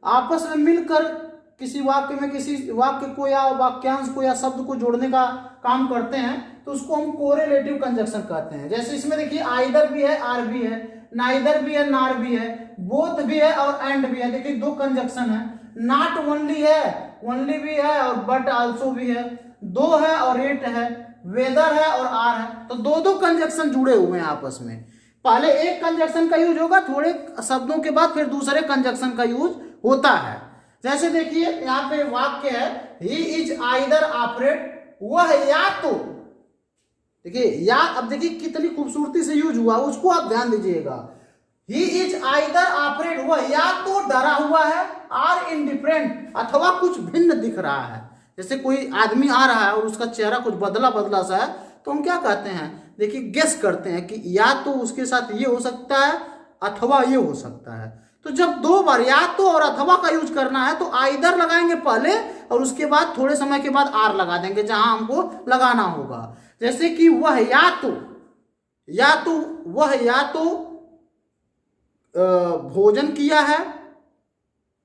आपस में मिलकर किसी वाक्य में किसी वाक्य को या वाक्यांश को या शब्द को जोड़ने का काम करते हैं, तो उसको हम कोरिलेटिव कंजक्शन कहते हैं। जैसे इसमें देखिए, आइदर भी है, आर भी है, नाइदर भी है, नार भी है, बोथ भी है और एंड भी है। देखिए, दो कंजक्शन है। नॉट ओनली है, ओनली भी है, और बट आल्सो भी है। दो है और एट है, वेदर है और आर है। तो दो दो कंजक्शन जुड़े हुए हैं आपस में। पहले एक कंजक्शन का यूज होगा, थोड़े शब्दों के बाद फिर दूसरे कंजक्शन का यूज होता है। जैसे देखिए यहाँ पे वाक्य है ही इज आइदर अफ्रेड, वह या तो, देखिए या, अब देखिए कितनी खूबसूरती से यूज हुआ, उसको आप ध्यान दीजिएगा। ही इज आइदर अफ्रेड, वह या तो डरा हुआ है, आर इनडिफरेंट, अथवा कुछ भिन्न दिख रहा है। जैसे कोई आदमी आ रहा है और उसका चेहरा कुछ बदला बदला सा है, तो हम क्या कहते हैं, देखिए गेस करते हैं कि या तो उसके साथ ये हो सकता है अथवा ये हो सकता है। तो जब दो बार या तो और अथवा का यूज करना है तो आइदर लगाएंगे पहले और उसके बाद थोड़े समय के बाद आर लगा देंगे जहां हमको लगाना होगा। जैसे कि वह या तो वह या तो भोजन किया है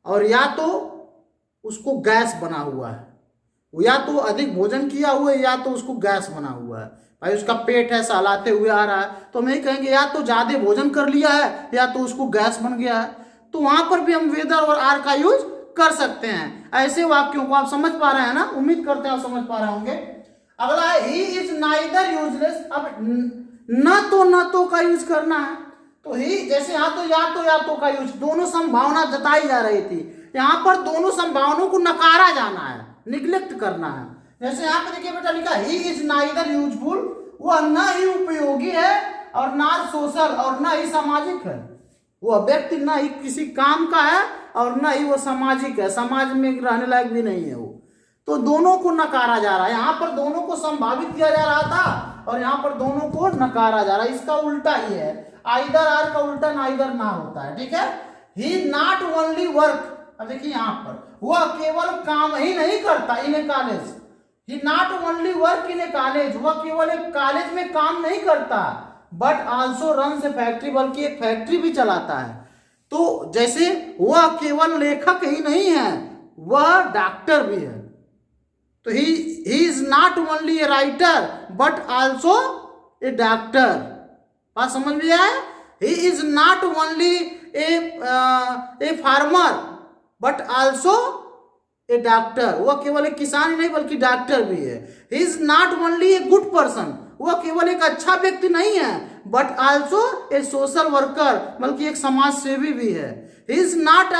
और या तो उसको गैस बना हुआ है, या तो अधिक भोजन किया हुआ है या तो उसको गैस बना हुआ है। भाई उसका पेट है, सहलाते हुए आ रहा है, तो हम यही कहेंगे या तो ज्यादा भोजन कर लिया है या तो उसको गैस बन गया है। तो वहां पर भी हम वेदर और आर का यूज कर सकते हैं। ऐसे वाक्यों को आप समझ पा रहे हैं ना, उम्मीद करते हैं आप समझ पा रहे होंगे। अगला है ही इज नाइदर यूजलेस। अब न तो का यूज करना है, तो ही जैसे यहाँ तो या तो का यूज, दोनों संभावना जताई जा रही थी, यहाँ पर दोनों संभावनाओं को नकारा जाना है, निग्लेक्ट करना है। जैसे यहाँ पे देखिए बेटा लिखा ही इज नाइदर यूजफुल, वह न ही उपयोगी है और ना सोशल और न ही सामाजिक है। वह व्यक्ति न ही किसी काम का है और न ही वो सामाजिक है, समाज में रहने लायक भी नहीं है वो। तो दोनों को नकारा जा रहा है, यहाँ पर दोनों को संभावित किया जा रहा था और यहाँ पर दोनों को नकारा जा रहा है। इसका उल्टा ही है, आइदर आर का उल्टा नाइदर ना होता है, ठीक है। ही नॉट ओनली वर्क, अब देखिए यहाँ पर वह केवल काम ही नहीं करता in a college, he not only work in a college, वह केवल एक कॉलेज में काम नहीं करता, but also runs a factory, बल्कि एक फैक्ट्री भी चलाता है। तो जैसे वह केवल लेखक ही नहीं है, वह डॉक्टर भी है। तो he is not only a writer but also a doctor. बात समझ में आया? He is not only a farmer but also a doctor, वह केवल एक किसान ही नहीं बल्कि डॉक्टर भी है। He is not only a good person, वह केवल एक अच्छा व्यक्ति नहीं है but also a social worker, बल्कि एक समाज सेवी भी है। He is not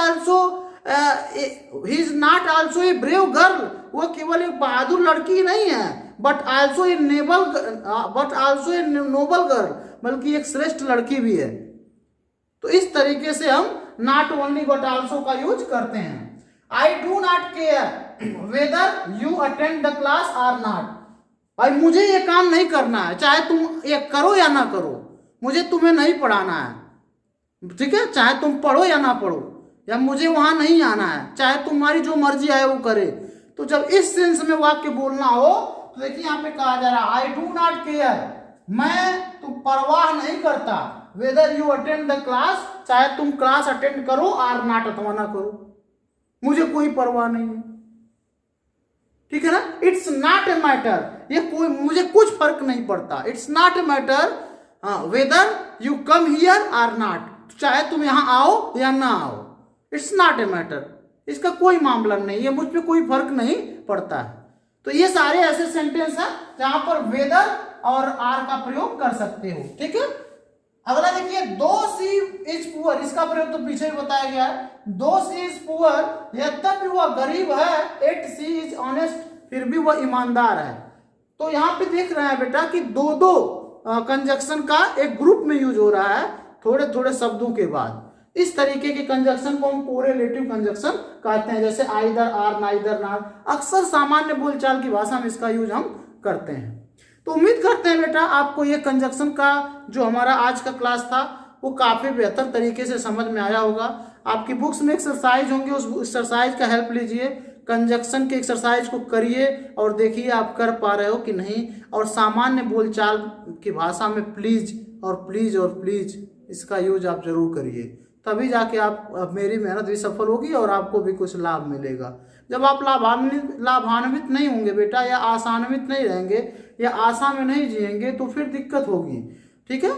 also a brave girl, वह केवल एक बहादुर लड़की नहीं है but also a noble girl, बल्कि एक श्रेष्ठ लड़की भी है। तो इस तरीके से हम नॉट ओनली बट आल्सो का यूज करते हैं। I do not care whether you attend the class or not, भाई मुझे ये काम नहीं करना है, चाहे तुम ये करो या ना करो, मुझे तुम्हें नहीं पढ़ाना है, ठीक है, चाहे तुम पढ़ो या ना पढ़ो, या मुझे वहां नहीं आना है, चाहे तुम्हारी जो मर्जी आए वो करे। तो जब इस सेंस में वाक्य बोलना हो तो देखिए यहाँ पे कहा जा रहा है आई डू नॉट केयर, मैं तुम परवाह नहीं करता, weather you attend the class, चाहे तुम क्लास अटेंड करो आर नॉट, अथवा ना करो, मुझे कोई परवाह नहीं है, ठीक है ना। इट्स नॉट ए मैटर, ये कोई मुझे कुछ फर्क नहीं पड़ता, it's not a matter whether you come here or not, चाहे तुम यहां आओ या ना आओ, इट्स नॉट ए मैटर, इसका कोई मामला नहीं है, मुझ पे कोई फर्क नहीं पड़ता है। तो ये सारे ऐसे सेंटेंस हैं जहां पर वेदर और आर का प्रयोग कर सकते हो, ठीक है। अगला देखिए दो सी इज पुअर, इसका प्रयोग तो पीछे ही बताया गया है। दो सी इज पुअर, यद्यपि वह गरीब है, एट सी इज ऑनेस्ट, फिर भी वह ईमानदार है। तो यहाँ पे देख रहे हैं बेटा कि दो कंजक्शन का एक ग्रुप में यूज हो रहा है थोड़े थोड़े शब्दों के बाद। इस तरीके के कंजक्शन को हम कोरिलेटिव कंजक्शन कहते हैं, जैसे आइदर आर, नाइदर नॉट। अक्सर सामान्य बोलचाल की भाषा में इसका यूज हम करते हैं। तो उम्मीद करते हैं बेटा आपको ये कंजक्शन का जो हमारा आज का क्लास था वो काफ़ी बेहतर तरीके से समझ में आया होगा। आपकी बुक्स में एक्सरसाइज होंगे, उस एक्सरसाइज का हेल्प लीजिए, कंजक्शन के एक्सरसाइज को करिए और देखिए आप कर पा रहे हो कि नहीं। और सामान्य बोलचाल की भाषा में प्लीज़ और प्लीज़ और प्लीज़ इसका यूज आप जरूर करिए, तभी जाके आप मेरी मेहनत भी सफल होगी और आपको भी कुछ लाभ मिलेगा। जब आप लाभान्वित नहीं होंगे बेटा, या आसान्वित नहीं रहेंगे, या आशा में नहीं जिएंगे, तो फिर दिक्कत होगी, ठीक है।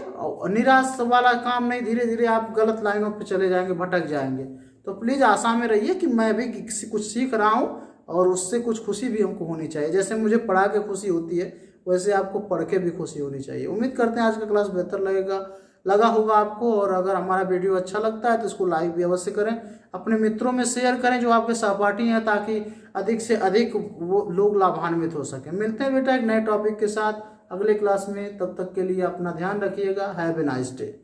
निराश वाला काम नहीं, धीरे धीरे आप गलत लाइनों पे चले जाएंगे, भटक जाएंगे। तो प्लीज़ आशा में रहिए कि मैं भी कुछ सीख रहा हूँ और उससे कुछ खुशी भी हमको होनी चाहिए। जैसे मुझे पढ़ा के खुशी होती है, वैसे आपको पढ़ के भी खुशी होनी चाहिए। उम्मीद करते हैं आज का क्लास बेहतर लगेगा। लगा होगा आपको। और अगर हमारा वीडियो अच्छा लगता है तो इसको लाइक भी अवश्य करें, अपने मित्रों में शेयर करें जो आपके सहपाठी हैं, ताकि अधिक से अधिक वो लोग लाभान्वित हो सकें। मिलते हैं बेटा एक नए टॉपिक के साथ अगले क्लास में, तब तक के लिए अपना ध्यान रखिएगा। Have a nice day.